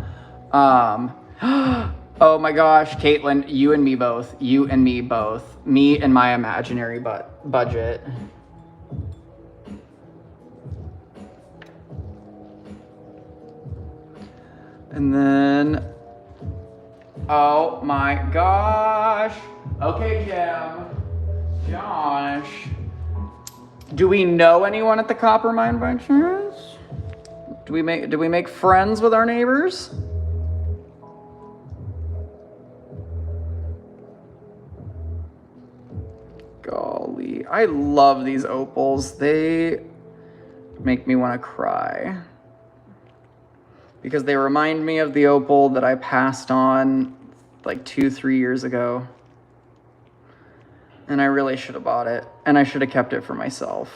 Oh my gosh, Caitlin, you and me both. You and me both. Me and my imaginary budget. And then, oh my gosh. Okay, Kim. Josh. Do we know anyone at the copper mine by chance? Do we make friends with our neighbors? Golly, I love these opals. They make me want to cry, because they remind me of the opal that I passed on like 2-3 years ago. And I really should have bought it, and I should have kept it for myself.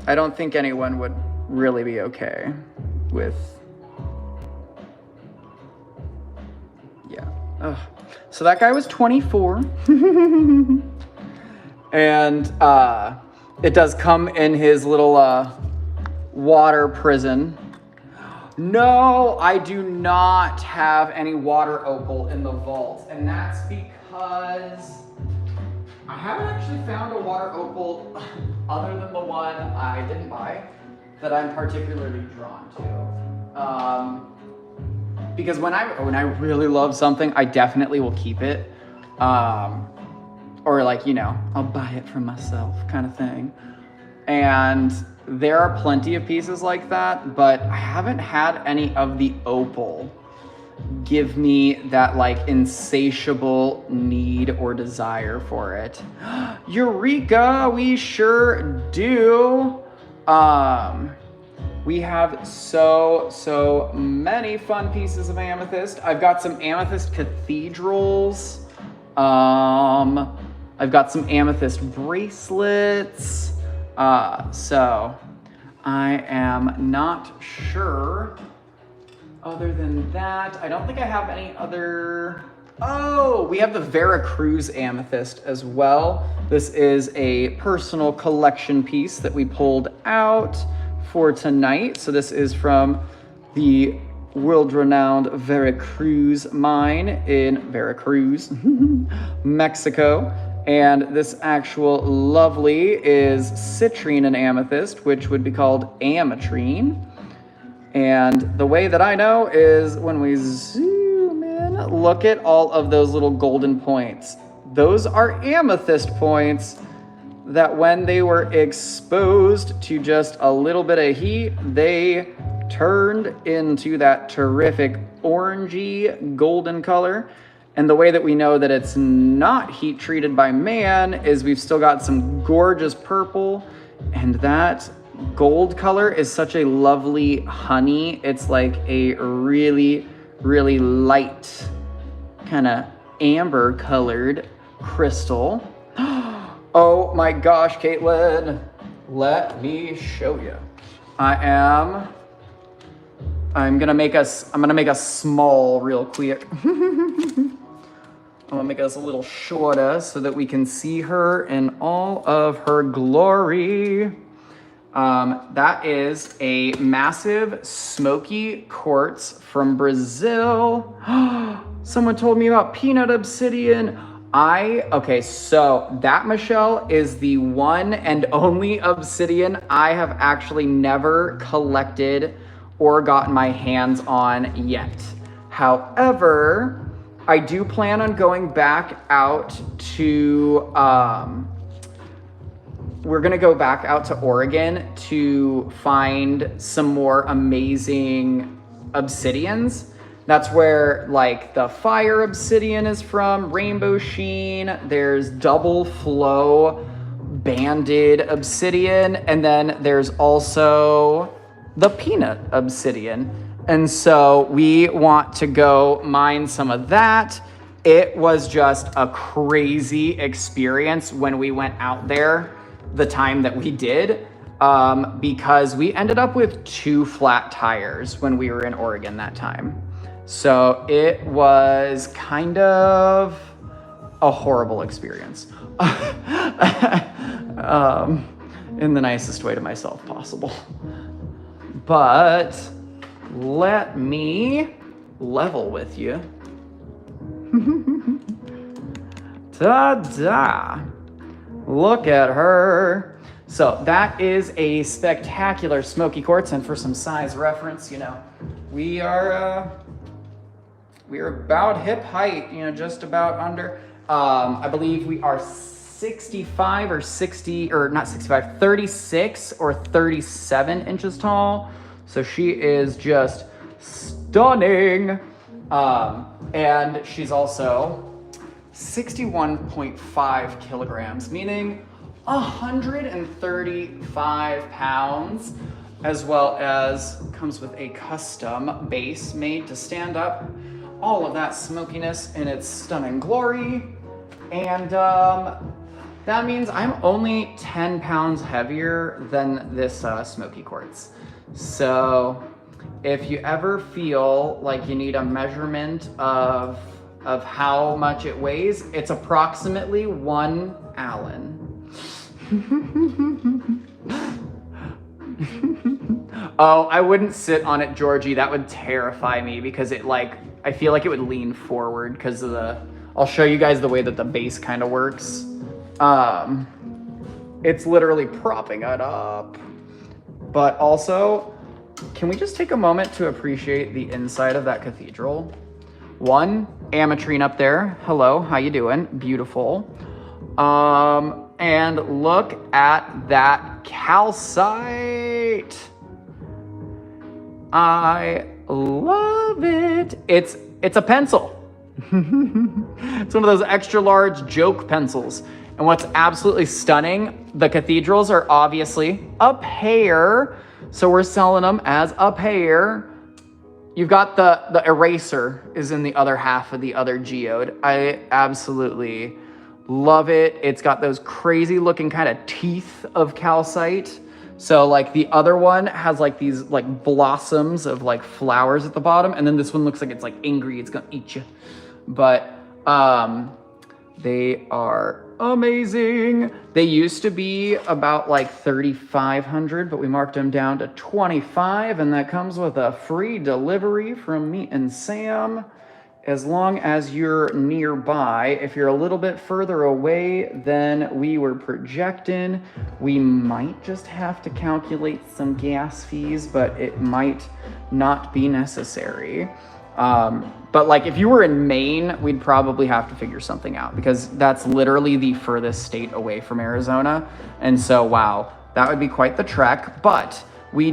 I don't think anyone would really be okay with, yeah. Ugh. So that guy was 24. And it does come in his little water prison. No, I do not have any water opal in the vault, and that's because I haven't actually found a water opal other than the one I didn't buy that I'm particularly drawn to. Because when I really love something, I definitely will keep it. Or like, you know, I'll buy it for myself kind of thing. And there are plenty of pieces like that, but I haven't had any of the opal give me that like insatiable need or desire for it. Eureka, we sure do. We have so many fun pieces of amethyst. I've got some amethyst cathedrals. I've got some amethyst bracelets. So I am not sure. Other than that, I don't think I have any other Oh, we have the Veracruz amethyst as well. This is a personal collection piece that we pulled out for tonight. So this is from the world-renowned Veracruz mine in Veracruz, Mexico. And this actual lovely is citrine and amethyst, which would be called ametrine. And the way that I know is when we zoom in, look at all of those little golden points. Those are amethyst points that when they were exposed to just a little bit of heat, they turned into that terrific orangey golden color. And the way that we know that it's not heat treated by man is we've still got some gorgeous purple, and that gold color is such a lovely honey. It's like a really, really light kind of amber colored crystal. Oh my gosh, Caitlin, let me show you. I'm gonna make us small real quick. I'm gonna make us a little shorter so that we can see her in all of her glory. That is a massive smoky quartz from Brazil. Someone told me about peanut obsidian. Okay, so that, Michelle, is the one and only obsidian I have actually never collected or gotten my hands on yet. However, I do plan on going back out to, we're gonna go back out to Oregon to find some more amazing obsidians. That's where like the fire obsidian is from, rainbow sheen, there's double flow banded obsidian, and then there's also the peanut obsidian. And so we want to go mine some of that. It was just a crazy experience when we went out there the time that we did, because we ended up with 2 flat tires when we were in Oregon that time. So it was kind of a horrible experience in the nicest way to myself possible. But let me level with you. Ta-da! Look at her. So that is a spectacular smoky quartz, and for some size reference, you know, we are about hip height, you know, just about under. I believe we are 65 or 60, or not 65, 36 or 37 inches tall. So she is just stunning. And she's also 61.5 kilograms, meaning 135 pounds, as well as comes with a custom base made to stand up all of that smokiness in its stunning glory. And that means I'm only 10 pounds heavier than this smoky quartz. So if you ever feel like you need a measurement of how much it weighs, it's approximately 1 Allen. Oh, I wouldn't sit on it, Georgie. That would terrify me because I feel like it would lean forward because of I'll show you guys the way that the base kind of works. It's literally propping it up. But also, can we just take a moment to appreciate the inside of that cathedral? One, ametrine up there. Hello, how you doing? Beautiful. And look at that calcite. I love it. It's a pencil. It's one of those extra large joke pencils. And what's absolutely stunning, the cathedrals are obviously a pair. So we're selling them as a pair. You've got the eraser is in the other half of the other geode. I absolutely love it. It's got those crazy looking kind of teeth of calcite. So like the other one has like these like blossoms of like flowers at the bottom. And then this one looks like it's like angry. It's gonna eat you. But They are amazing. They used to be about like 3,500, but we marked them down to 25, and that comes with a free delivery from me and Sam, as long as you're nearby. If you're a little bit further away than we were projecting, we might just have to calculate some gas fees, but it might not be necessary. But like if you were in Maine, we'd probably have to figure something out, because that's literally the furthest state away from Arizona. And so, wow, that would be quite the trek. But we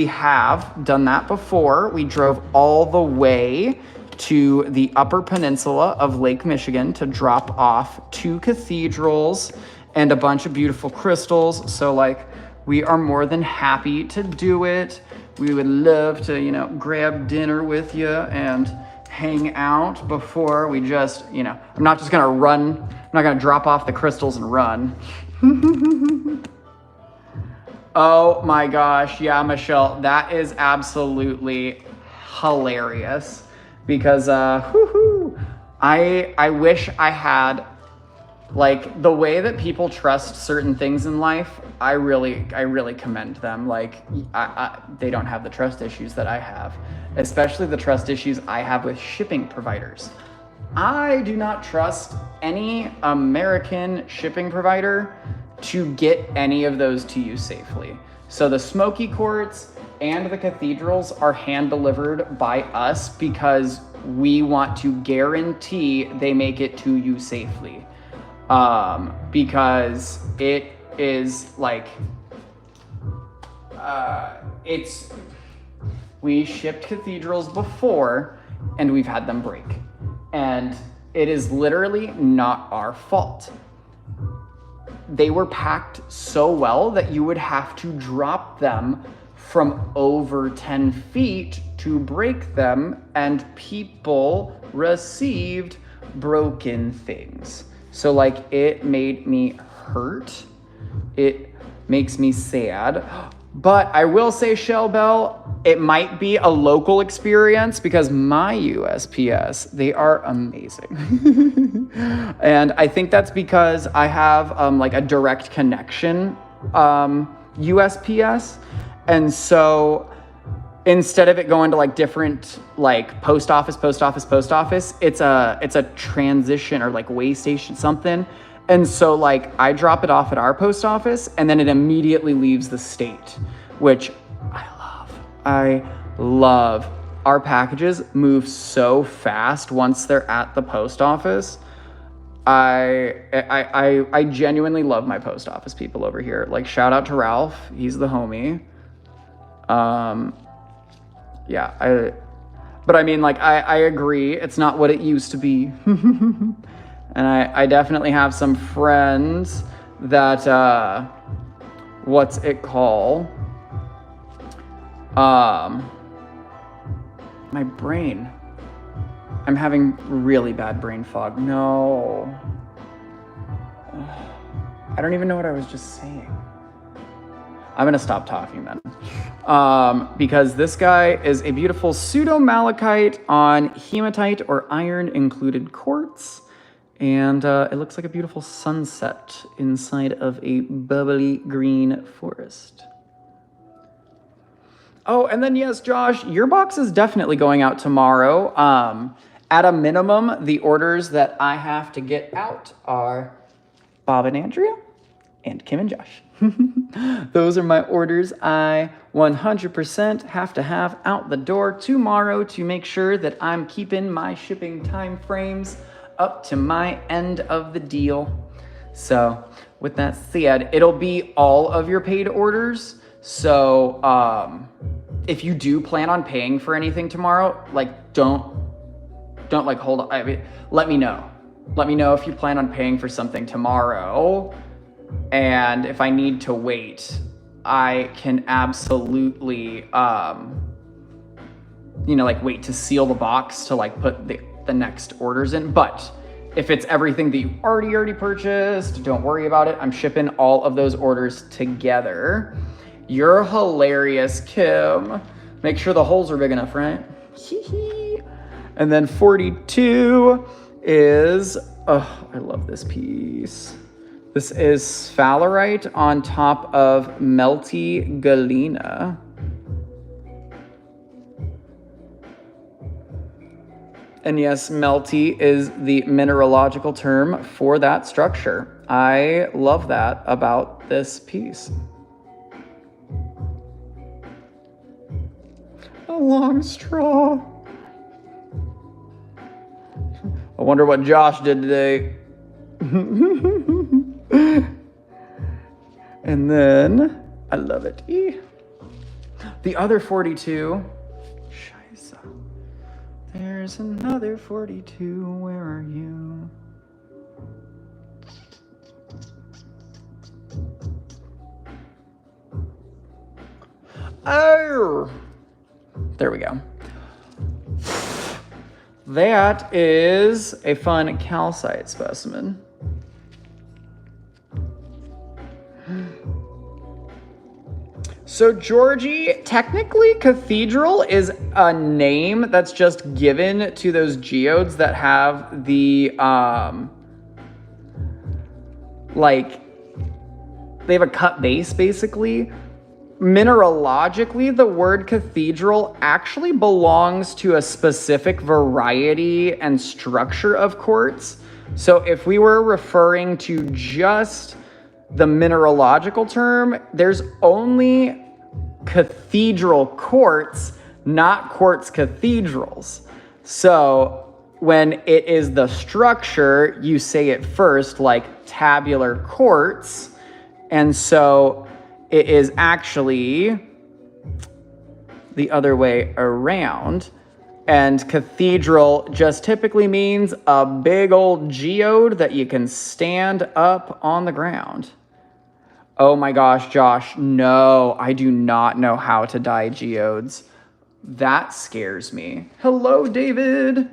have done that before. We drove all the way to the Upper Peninsula of Lake Michigan to drop off 2 cathedrals and a bunch of beautiful crystals. So like, we are more than happy to do it. We would love to, you know, grab dinner with you and hang out before we just, you know, I'm not just gonna run, I'm not gonna drop off the crystals and run. Oh my gosh, yeah, Michelle, that is absolutely hilarious, because I wish I had, like, the way that people trust certain things in life. I really commend them. Like, they don't have the trust issues that I have, especially the trust issues I have with shipping providers. I do not trust any American shipping provider to get any of those to you safely. So the smoky quartz and the cathedrals are hand delivered by us because we want to guarantee they make it to you safely. Because it is like, we shipped cathedrals before and we've had them break, and it is literally not our fault. They were packed so well that you would have to drop them from over 10 feet to break them, and people received broken things. So like, it made me hurt. It makes me sad. But I will say, Shell Bell, it might be a local experience, because my USPS, they are amazing. And I think that's because I have like a direct connection USPS. And so instead of it going to like different, like post office, it's a transition or like way station something. And so like, I drop it off at our post office and then it immediately leaves the state, which I love. Our packages move so fast once they're at the post office. I genuinely love my post office people over here. Like, shout out to Ralph, he's the homie. Yeah, but I mean, like, I agree, it's not what it used to be. And I definitely have some friends that, what's it called? My brain. I'm having really bad brain fog. No. I don't even know what I was just saying. I'm gonna stop talking then. Because this guy is a beautiful pseudo-malachite on hematite or iron-included quartz. And it looks like a beautiful sunset inside of a bubbly green forest. Oh, and then yes, Josh, your box is definitely going out tomorrow. At a minimum, the orders that I have to get out are Bob and Andrea and Kim and Josh. Those are my orders I 100% have to have out the door tomorrow to make sure that I'm keeping my shipping time frames up to my end of the deal. So with that said, it'll be all of your paid orders. So if you do plan on paying for anything tomorrow, like don't like hold on. I mean, let me know. Let me know if you plan on paying for something tomorrow. And if I need to wait, I can absolutely, like wait to seal the box to like put the next orders in. But if it's everything that you already purchased, don't worry about it. I'm shipping all of those orders together. You're hilarious, Kim. Make sure the holes are big enough, right? And then 42 is, oh, I love this piece. This is sphalerite on top of melty galena. And yes, melty is the mineralogical term for that structure. I love that about this piece. A long straw. I wonder what Josh did today. And then, I love it. The other 42. Scheiße. There's another 42. Where are you? Oh! There we go. That is a fun calcite specimen. So Georgie, technically cathedral is a name that's just given to those geodes that have the, like, they have a cut base basically. Mineralogically, the word cathedral actually belongs to a specific variety and structure of quartz. So if we were referring to just the mineralogical term, there's only cathedral quartz, not quartz cathedrals. So when it is the structure, you say it first, like tabular quartz. And so it is actually the other way around. And cathedral just typically means a big old geode that you can stand up on the ground. Oh my gosh, Josh, no, I do not know how to dye geodes. That scares me. Hello, David.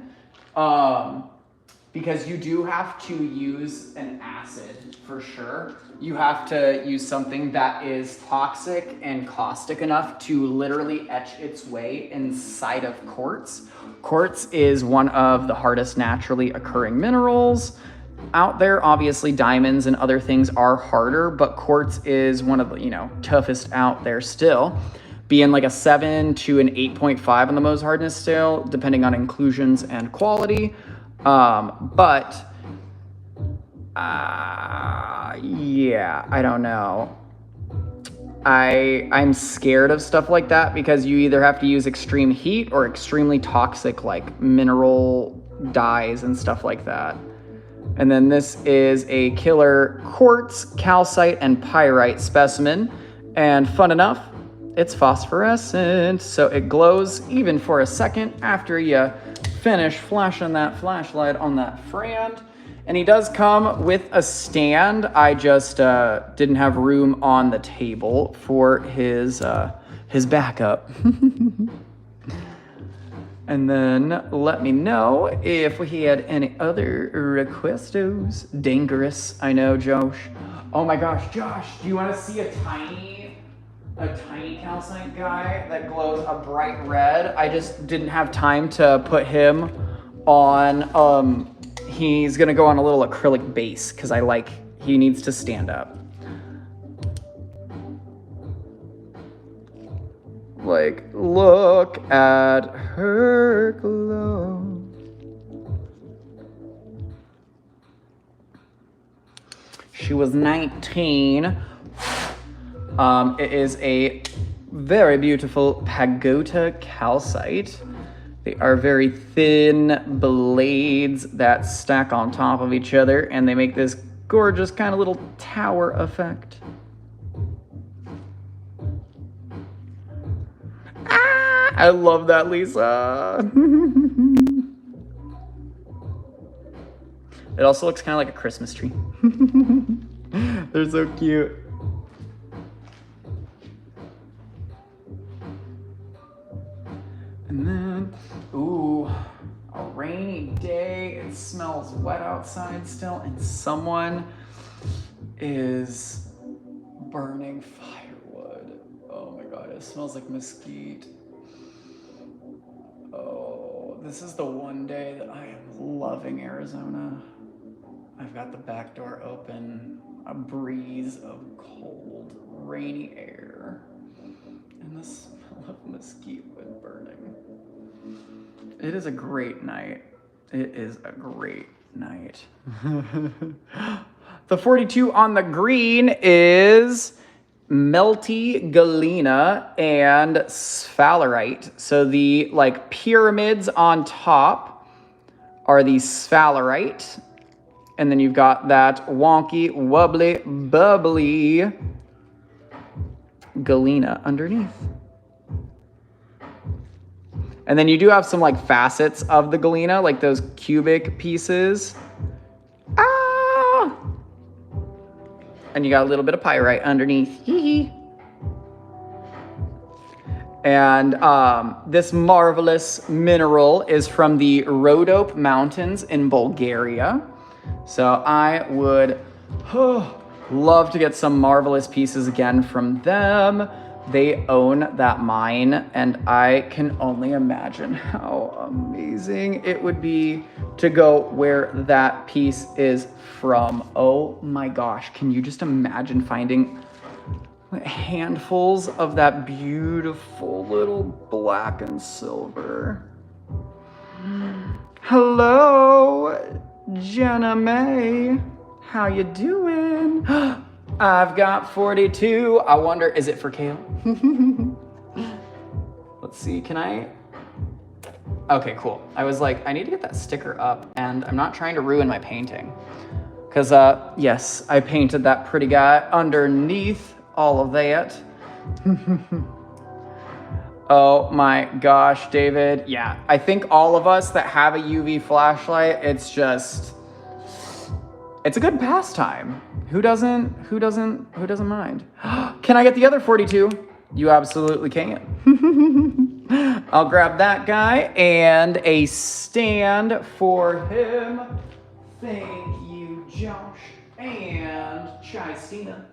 Because you do have to use an acid for sure. You have to use something that is toxic and caustic enough to literally etch its way inside of quartz. Quartz is one of the hardest naturally occurring minerals out there. Obviously, diamonds and other things are harder, but quartz is one of the, toughest out there still. Being like a 7 to an 8.5 on the Mohs hardness scale, depending on inclusions and quality. Yeah, I don't know. I'm scared of stuff like that because you either have to use extreme heat or extremely toxic like mineral dyes and stuff like that. And then this is a killer quartz, calcite, and pyrite specimen. And fun enough, it's phosphorescent, so it glows even for a second after you finish flashing that flashlight on that friend. And he does come with a stand. I just didn't have room on the table for his backup. And then let me know if he had any other requestos. Dangerous, I know, Josh. Oh my gosh, Josh, do you want to see a tiny calcite guy that glows a bright red? I just didn't have time to put him on, he's gonna go on a little acrylic base because he needs to stand up. Like, look at her glow. She was 19. It is a very beautiful pagoda calcite. They are very thin blades that stack on top of each other, and they make this gorgeous kind of little tower effect. I love that, Lisa. It also looks kind of like a Christmas tree. They're so cute. And then, ooh, a rainy day. It smells wet outside still, and someone is burning firewood. Oh my God, it smells like mesquite. Oh, this is the one day that I am loving Arizona. I've got the back door open, a breeze of cold, rainy air, and the smell of mesquite wood burning. It is a great night. It is a great night. The 42 on the green is melty galena and sphalerite. So the like pyramids on top are the sphalerite. And then you've got that wonky, wobbly, bubbly galena underneath. And then you do have some like facets of the galena, like those cubic pieces. Ah! And you got a little bit of pyrite underneath. And this marvelous mineral is from the Rhodope Mountains in Bulgaria. So I would love to get some marvelous pieces again from them. They own that mine, and I can only imagine how amazing it would be to go where that piece is from. Oh my gosh, can you just imagine finding handfuls of that beautiful little black and silver? Hello, Jenna May. How you doing? I've got 42. I wonder, is it for Kale? Let's see, can I? Okay, cool. I was like, I need to get that sticker up, and I'm not trying to ruin my painting. Because, yes, I painted that pretty guy underneath all of that. Oh my gosh, David. Yeah, I think all of us that have a UV flashlight, it's a good pastime. Who doesn't mind? Can I get the other 42? You absolutely can. I'll grab that guy and a stand for him. Thank you, Josh and Chystina.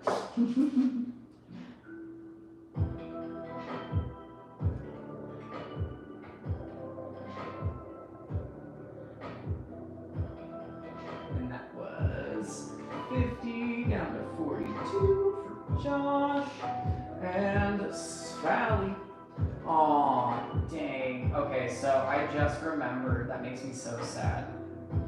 And that was 50 down to 42 for Josh and Sally. Aw, dang. Okay, so I just remembered. That makes me so sad.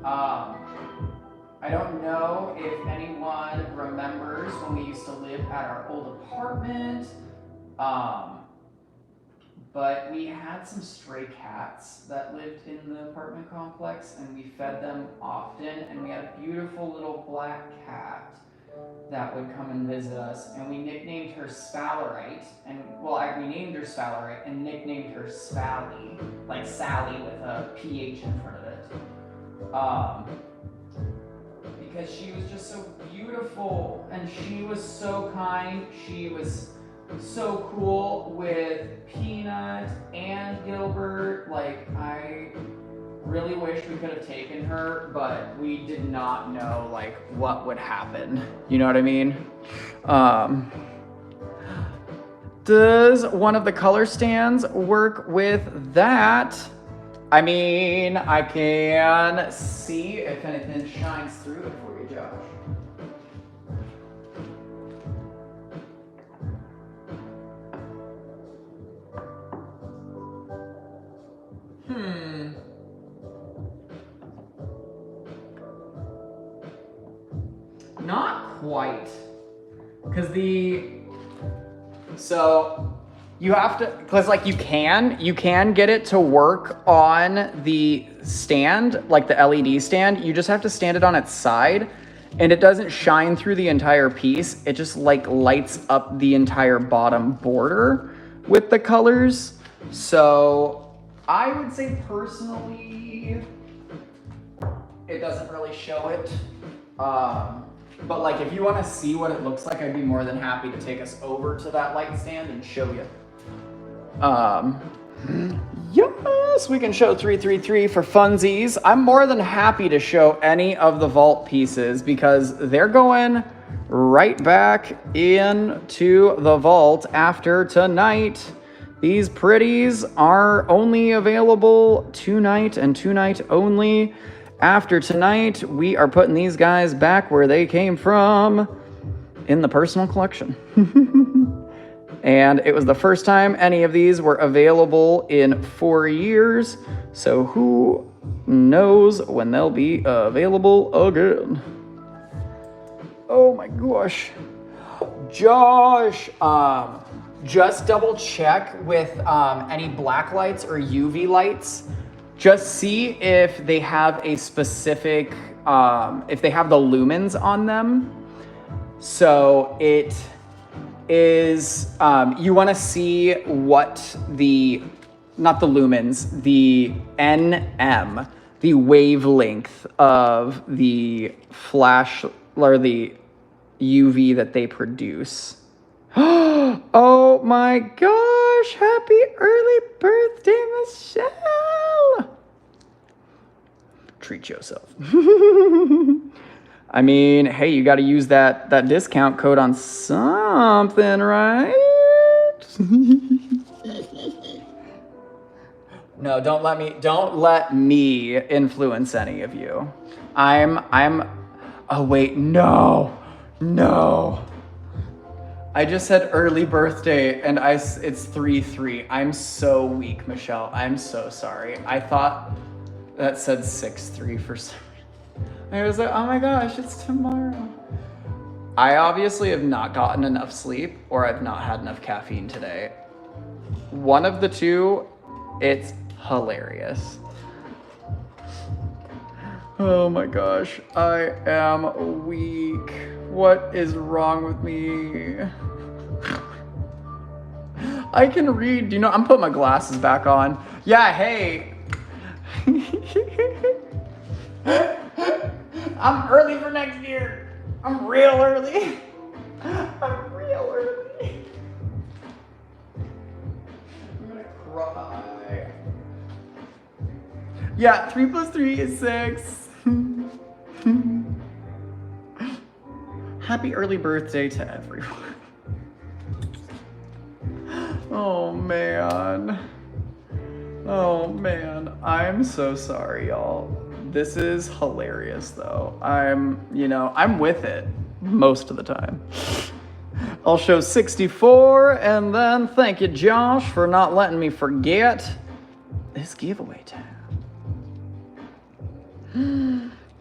I don't know if anyone remembers when we used to live at our old apartment, but we had some stray cats that lived in the apartment complex, and we fed them often, and we had a beautiful little black cat that would come and visit us, and we nicknamed her Sphalerite, and we named her Sphalerite and nicknamed her Spally, like Sally with a PH in front of it. Because she was just so beautiful, and she was so kind. She was so cool with Peanut and Gilbert. Like, I really wish we could have taken her, but we did not know like what would happen. You know what I mean? Does one of the color stands work with that? I mean, I can see if anything shines through it for you, Josh. Not quite. So you have to, because like you can get it to work on the stand, like the LED stand. You just have to stand it on its side, and it doesn't shine through the entire piece. It just like lights up the entire bottom border with the colors. So I would say personally, it doesn't really show it. But like if you want to see what it looks like, I'd be more than happy to take us over to that light stand and show you. Yes, we can show 333 for funsies. I'm more than happy to show any of the vault pieces because they're going right back into the vault after tonight. These pretties are only available tonight and tonight only. After tonight, we are putting these guys back where they came from in the personal collection. And it was the first time any of these were available in 4 years. So who knows when they'll be available again. Oh my gosh. Josh, just double check with any black lights or UV lights. Just see if they have a specific, if they have the lumens on them. So it is, you want to see what the, not the lumens, the NM, the wavelength of the flash or the UV that they produce. Oh my gosh, happy early birthday, Michelle. Treat yourself. I mean, hey, you got to use that discount code on something, right? No, don't let me influence any of you. Oh wait, no. I just said early birthday and it's 3-3. I'm so weak, Michelle. I'm so sorry. I thought that said 6-3 for some reason. I was like, oh my gosh, it's tomorrow. I obviously have not gotten enough sleep or I've not had enough caffeine today. One of the two, it's hilarious. Oh my gosh, I am weak. What is wrong with me? I can read, I'm putting my glasses back on. Yeah, hey. I'm early for next year. I'm real early. I'm real early. I'm gonna cry. Yeah, 3 + 3 is 6. Happy early birthday to everyone. Oh man. I'm so sorry, y'all. This is hilarious though. I'm with it most of the time. I'll show 64 and then thank you, Josh, for not letting me forget this giveaway tab.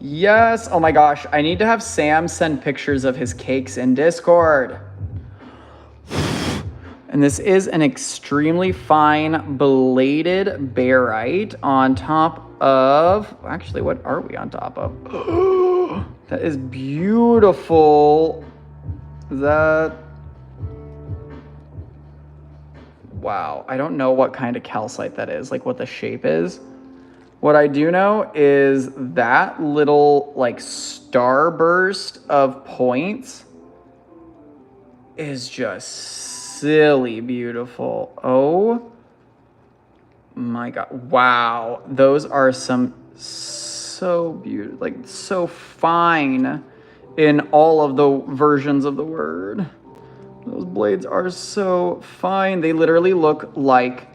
Yes, oh my gosh, I need to have Sam send pictures of his cakes in Discord. And this is an extremely fine bladed barite on top of, actually, what are we on top of? That is beautiful. Wow, I don't know what kind of calcite that is, like what the shape is. What I do know is that little like starburst of points is just silly beautiful. Oh my God. Wow. Those are some so beautiful, like so fine in all of the versions of the word. Those blades are so fine. They literally look like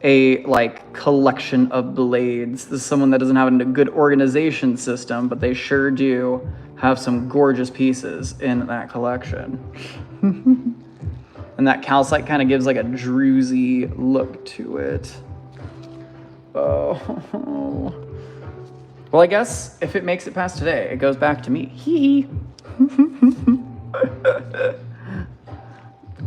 a collection of blades. This is someone that doesn't have a good organization system, but they sure do have some gorgeous pieces in that collection. And that calcite kind of gives like a druzy look to it. Oh. Well, I guess if it makes it past today, it goes back to me. Hee.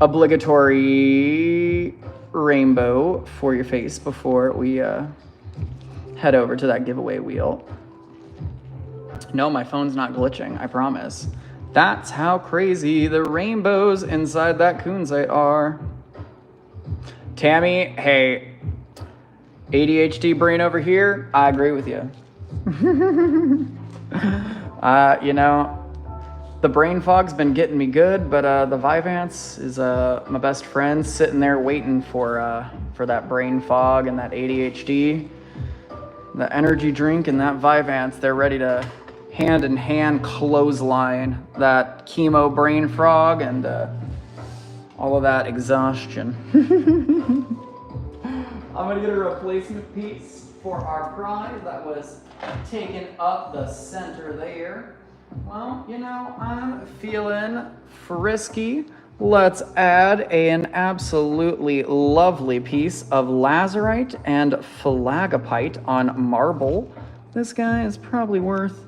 Obligatory rainbow for your face before we head over to that giveaway wheel. No, my phone's not glitching, I promise. That's how crazy the rainbows inside that kunzite are. Tammy, hey, ADHD brain over here, I agree with you. The brain fog's been getting me good, but the Vyvanse is my best friend, sitting there waiting for that brain fog and that ADHD. The energy drink and that Vyvanse, they're ready to hand in hand clothesline that chemo brain frog and all of that exhaustion. I'm gonna get a replacement piece for our prize that was taken up the center there. Well, you know, I'm feeling frisky. Let's add an absolutely lovely piece of lazurite and phalagopite on marble. This guy is probably worth,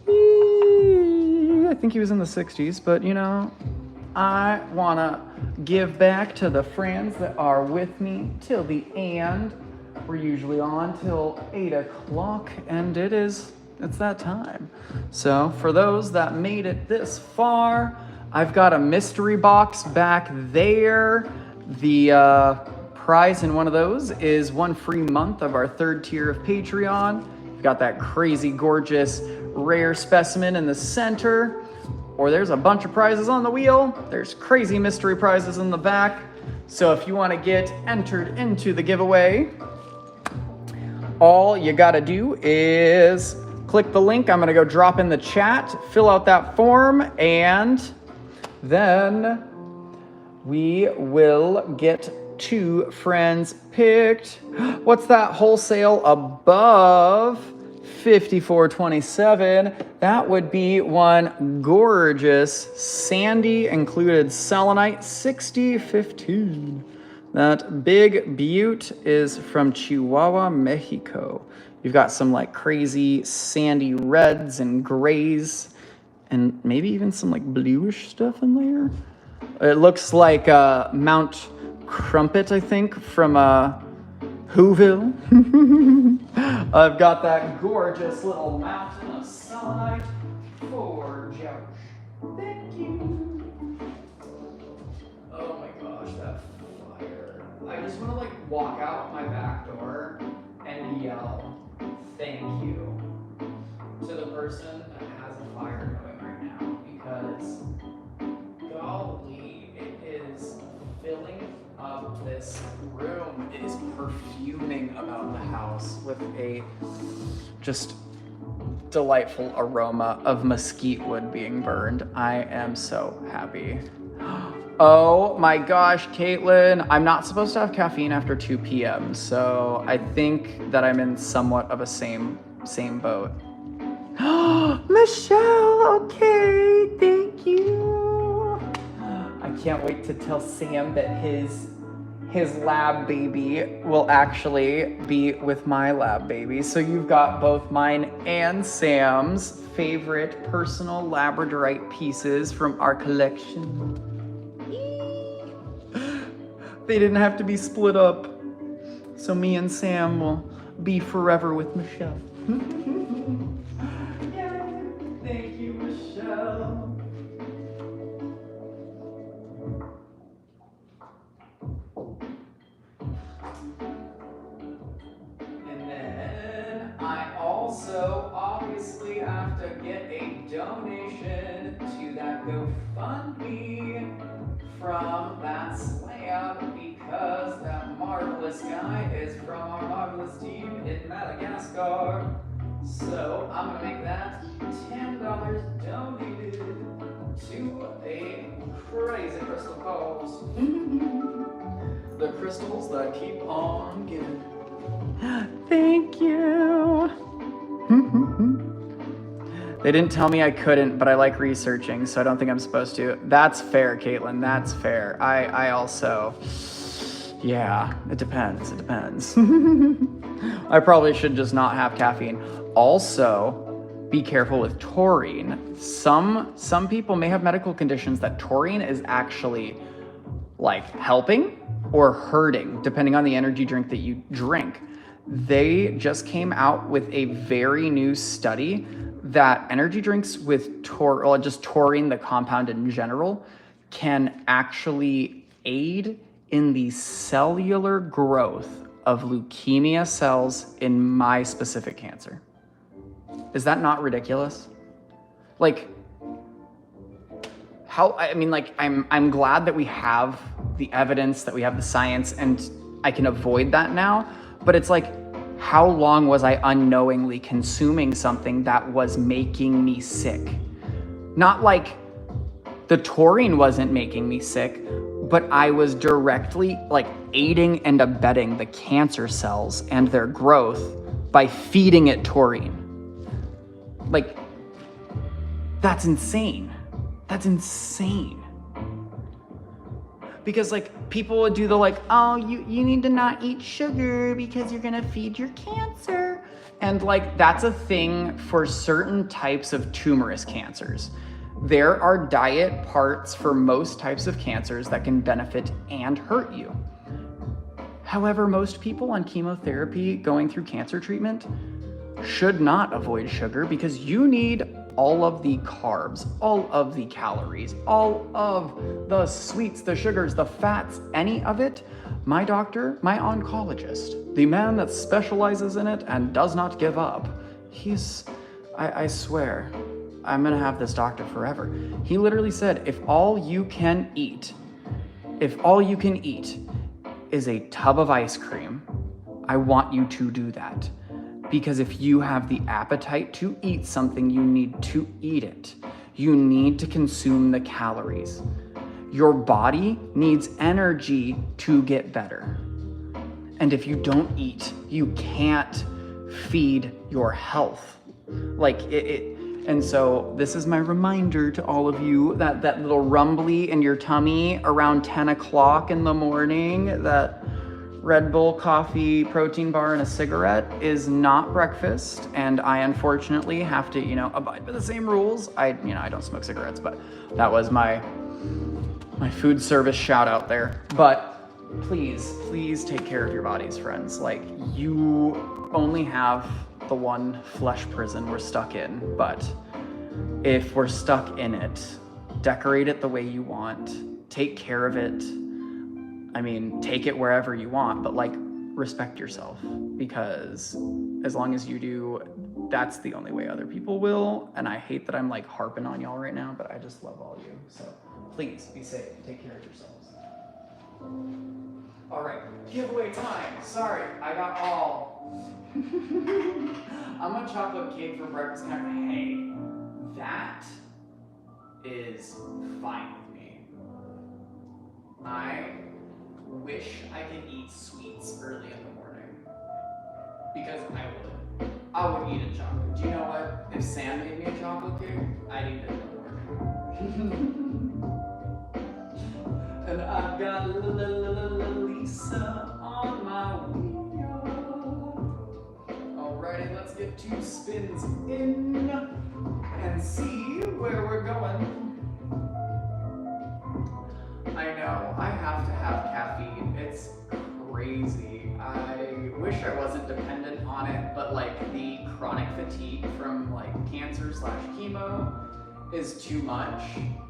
I think he was in the 60s, but you know, I wanna give back to the friends that are with me till the end. We're usually on till 8 o'clock, and it's that time. So for those that made it this far, I've got a mystery box back there. The prize in one of those is 1 free month of our 3rd tier of Patreon. We've got that crazy, gorgeous, rare specimen in the center. Or there's a bunch of prizes on the wheel. There's crazy mystery prizes in the back. So if you want to get entered into the giveaway, all you gotta do is click the link I'm gonna go drop in the chat, fill out that form, and then we will get 2 friends picked. What's that wholesale above $54.27? That would be one gorgeous sandy included selenite, $60.15. That big butte is from Chihuahua, Mexico. You've got some like crazy sandy reds and grays and maybe even some like bluish stuff in there. It looks like Mount Crumpet, I think, from Whoville. I've got that gorgeous little mountain of selenite for Josh. Thank you. Oh my gosh, that fire. I just want to like walk out my back door and yell thank you to the person that has a fire going right now, because golly, it is filling up this room. It is perfuming about the house with a just delightful aroma of mesquite wood being burned. I am so happy. Oh my gosh, Caitlin, I'm not supposed to have caffeine after 2 p.m., so I think that I'm in somewhat of a same boat. Michelle, okay, thank you. I can't wait to tell Sam that his lab baby will actually be with my lab baby. So you've got both mine and Sam's favorite personal labradorite pieces from our collection. They didn't have to be split up. So me and Sam will be forever with Michelle. Yay. Thank you, Michelle. And then I also obviously have to get a donation to that GoFundMe from that slab, because that marvelous guy is from our marvelous team in Madagascar. So I'm gonna make that $10 donated to a crazy crystal cause. The crystals that keep on giving. Thank you. They didn't tell me I couldn't, but I like researching, so I don't think I'm supposed to. That's fair, Caitlin, that's fair. I also, yeah, it depends. I probably should just not have caffeine. Also, be careful with taurine. Some people may have medical conditions that taurine is actually like helping or hurting, depending on the energy drink that you drink. They just came out with a very new study that energy drinks with just taurine, the compound in general, can actually aid in the cellular growth of leukemia cells in my specific cancer. Is that not ridiculous? Like, I'm glad that we have the evidence, that we have the science, and I can avoid that now, but it's like, how long was I unknowingly consuming something that was making me sick? Not like the taurine wasn't making me sick. but I was directly like aiding and abetting the cancer cells and their growth by feeding it taurine. Like, that's insane. That's insane. Because like people would do the like, oh, you need to not eat sugar because you're gonna feed your cancer. And like, that's a thing for certain types of tumorous cancers. There are diet parts for most types of cancers that can benefit and hurt you. However, most people on chemotherapy going through cancer treatment should not avoid sugar because you need all of the carbs, all of the calories, all of the sweets, the sugars, the fats, any of it. My doctor, my oncologist, the man that specializes in it and does not give up, I swear, I'm gonna have this doctor forever. He literally said, if all you can eat is a tub of ice cream, I want you to do that. Because if you have the appetite to eat something, you need to eat it. You need to consume the calories. Your body needs energy to get better. And if you don't eat, you can't feed your health. Like and so this is my reminder to all of you that that little rumbly in your tummy around 10 o'clock in the morning, that Red Bull, coffee, protein bar, and a cigarette is not breakfast. And I unfortunately have to, abide by the same rules. I don't smoke cigarettes, but that was my food service shout out there. But please take care of your bodies, friends. Like, you only have the one flesh prison we're stuck in, but if we're stuck in it, decorate it the way you want, take care of it. I mean, take it wherever you want, but like, respect yourself, because as long as you do, that's the only way other people will. And I hate that I'm like harping on y'all right now, but I just love all you. So please be safe, take care of yourselves. All right, giveaway time. Sorry, I got all. I'm a chocolate cake for breakfast. Hey, that is fine with me. I wish I could eat sweets early in the morning, because I would eat a chocolate. Do you know what? If Sam made me a chocolate cake, I'd eat it in the morning. And I've got Lisa on my wheel. Alrighty, let's get 2 spins in and see where we're going. I know, I have to have caffeine. It's crazy. I wish I wasn't dependent on it, but like the chronic fatigue from like cancer/chemo is too much,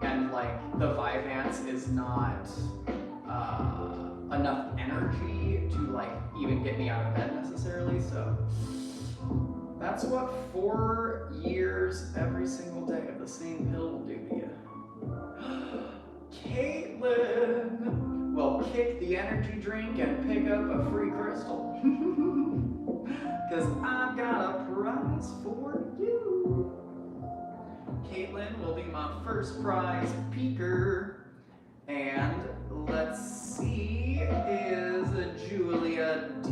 and like the Vyvanse is not enough energy to like even get me out of bed necessarily. So that's what 4 years every single day of the same pill will do to you. Caitlin will kick the energy drink and pick up a free crystal. Because I've got a prize for you. Caitlin will be my first prize peeker. And let's see, is Julia D?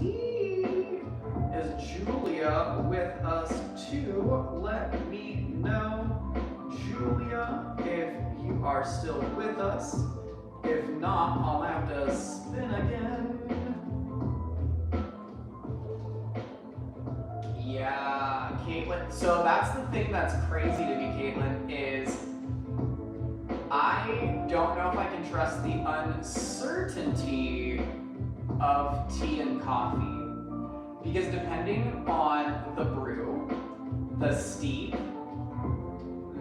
Is Julia with us too? Let me know, Julia, if you are still with us. If not, I'll have to spin again. Yeah, Caitlin. So that's the thing that's crazy to me, Caitlin, is I don't know if I can trust the uncertainty of tea and coffee. Because depending on the brew, the steep,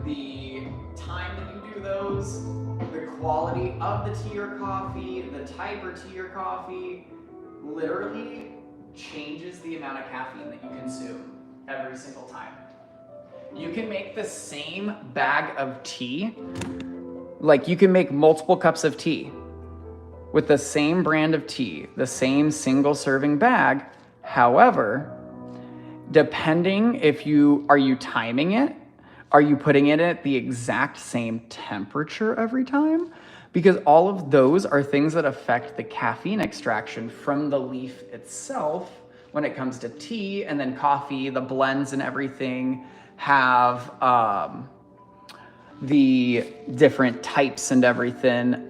the time that you do those, the quality of the tea or coffee, the type of tea or coffee, literally changes the amount of caffeine that you consume every single time. You can make the same bag of tea, like you can make multiple cups of tea with the same brand of tea, the same single serving bag. However, depending are you timing it? Are you putting it at the exact same temperature every time? because all of those are things that affect the caffeine extraction from the leaf itself when it comes to tea. And then coffee, the blends and everything have the different types and everything.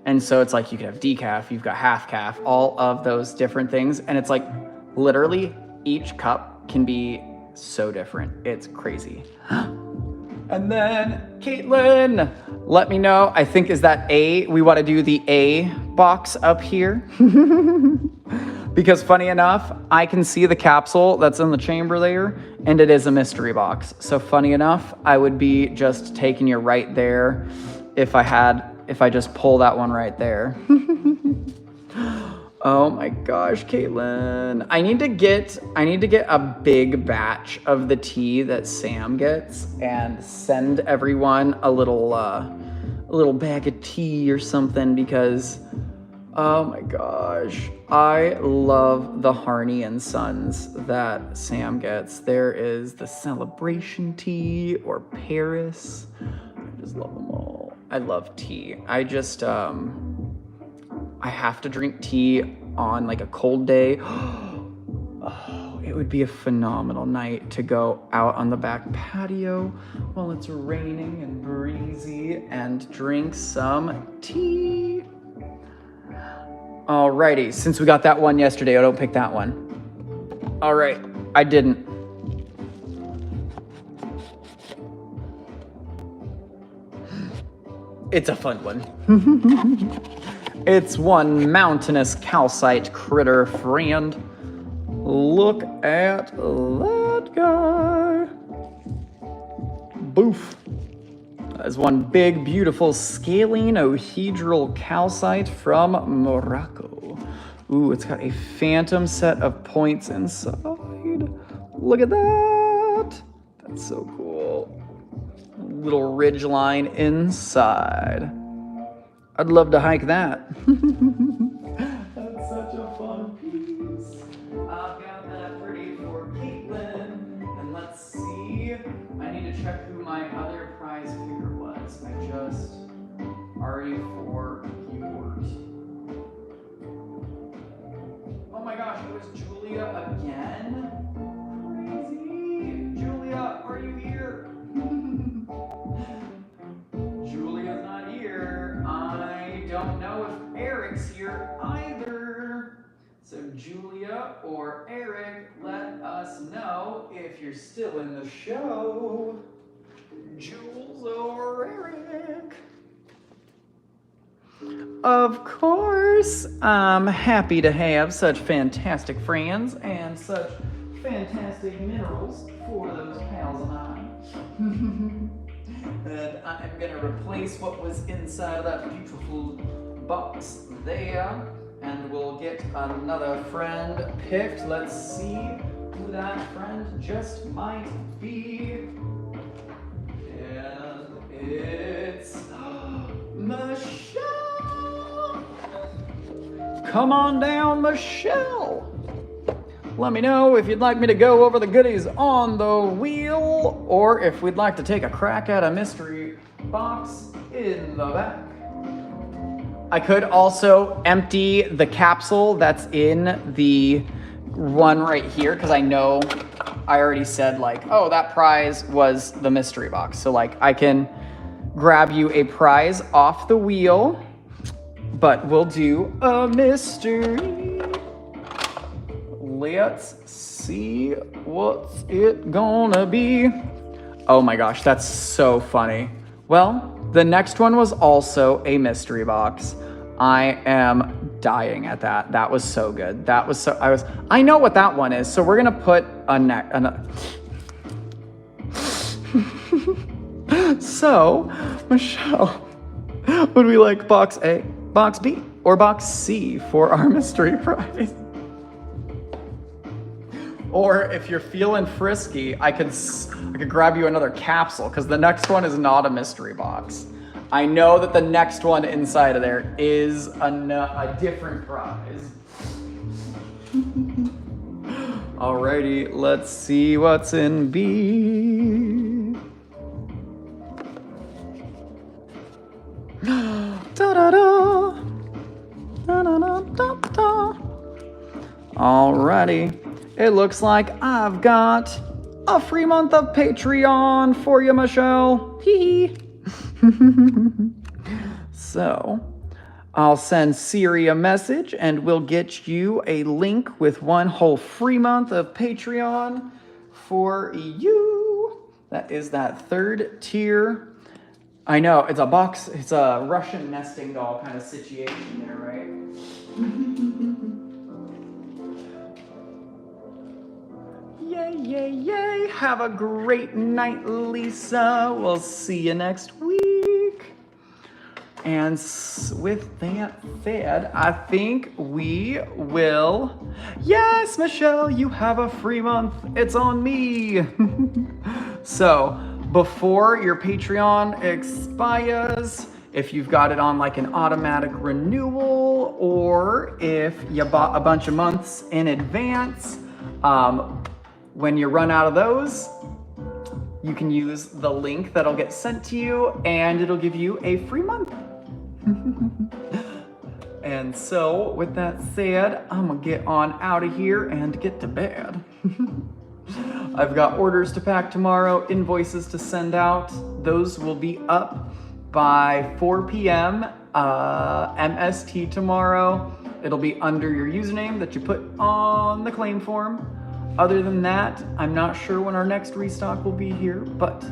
And so it's like you could have decaf, you've got half calf, all of those different things. And it's like literally each cup can be so different. It's crazy. And then Caitlin, let me know. I think is that A, we want to do the A box up here. Because funny enough, I can see the capsule that's in the chamber there, and it is a mystery box. So funny enough, I would be just taking you right there if I just pull that one right there. Oh my gosh, Caitlin. I need to get a big batch of the tea that Sam gets and send everyone a little bag of tea or something, because oh my gosh, I love the Harney and Sons that Sam gets. There is the Celebration tea or Paris. I just love them all. I love tea. I just I have to drink tea on like a cold day. Oh, it would be a phenomenal night to go out on the back patio while it's raining and breezy and drink some tea. Alrighty, since we got that one yesterday, I don't pick that one. All right, I didn't. It's a fun one. It's one mountainous calcite critter friend. Look at that guy. Boof. That's one big, beautiful scalenohedral calcite from Morocco. Ooh, it's got a phantom set of points inside. Look at that. That's so cool. Little ridge line inside. I'd love to hike that. That's such a fun piece. I've got that ready for Caitlin. And let's see. I need to check who my other prize picker was. I just already forgot. Oh my gosh, it was Julia again? Crazy. Julia, are you here? Julia's not here. I don't know if Eric's here either. So Julia or Eric, let us know if you're still in the show. Jules or Eric? Of course, I'm happy to have such fantastic friends and such fantastic minerals for those pals of mine. And I'm gonna replace what was inside of that beautiful box there, and we'll get another friend picked. Let's see who that friend just might be. And it's Michelle. Come on down, Michelle. Let me know if you'd like me to go over the goodies on the wheel, or if we'd like to take a crack at a mystery box in the back. I could also empty the capsule that's in the one right here, because I know I already said like, oh, that prize was the mystery box. So like I can grab you a prize off the wheel, but we'll do a mystery. Let's see what's it gonna be. Oh my gosh, that's so funny. Well, the next one was also a mystery box. I am dying at that. That was so good. That was so, I know what that one is, so we're gonna put So, Michelle, would we like box A, box B, or box C for our mystery prize? Or if you're feeling frisky, I could grab you another capsule, because the next one is not a mystery box. I know that the next one inside of there is a different prize. Alrighty, let's see what's in B. Da-da-da. Da-da-da-da-da. Alrighty. It looks like I've got a free month of Patreon for you, Michelle. Hee hee. So, I'll send Siri a message and we'll get you a link with one whole free month of Patreon for you. That is that third tier. I know, it's a Russian nesting doll kind of situation there, right? Yay, yay, yay. Have a great night, Lisa. We'll see you next week. And with that said, I think we will... Yes, Michelle, you have a free month. It's on me. So, before your Patreon expires, if you've got it on like an automatic renewal, or if you bought a bunch of months in advance, when you run out of those, you can use the link that'll get sent to you and it'll give you a free month. And so, with that said, I'm gonna get on out of here and get to bed. I've got orders to pack tomorrow, invoices to send out. Those will be up by 4 p.m. MST tomorrow. It'll be under your username that you put on the claim form. Other than that, I'm not sure when our next restock will be here, but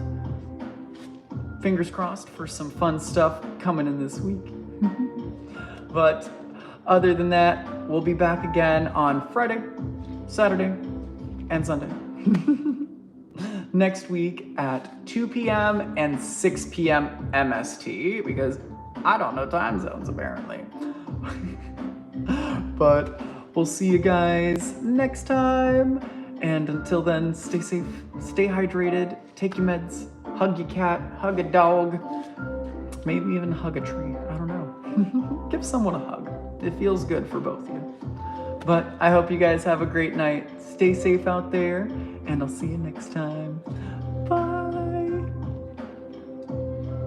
fingers crossed for some fun stuff coming in this week. But other than that, we'll be back again on Friday, Saturday, and Sunday. Next week at 2 p.m. and 6 p.m. MST, because I don't know time zones apparently. But we'll see you guys next time. And until then, stay safe, stay hydrated, take your meds, hug your cat, hug a dog, maybe even hug a tree. I don't know. Give someone a hug. It feels good for both of you. But I hope you guys have a great night. Stay safe out there, and I'll see you next time. Bye.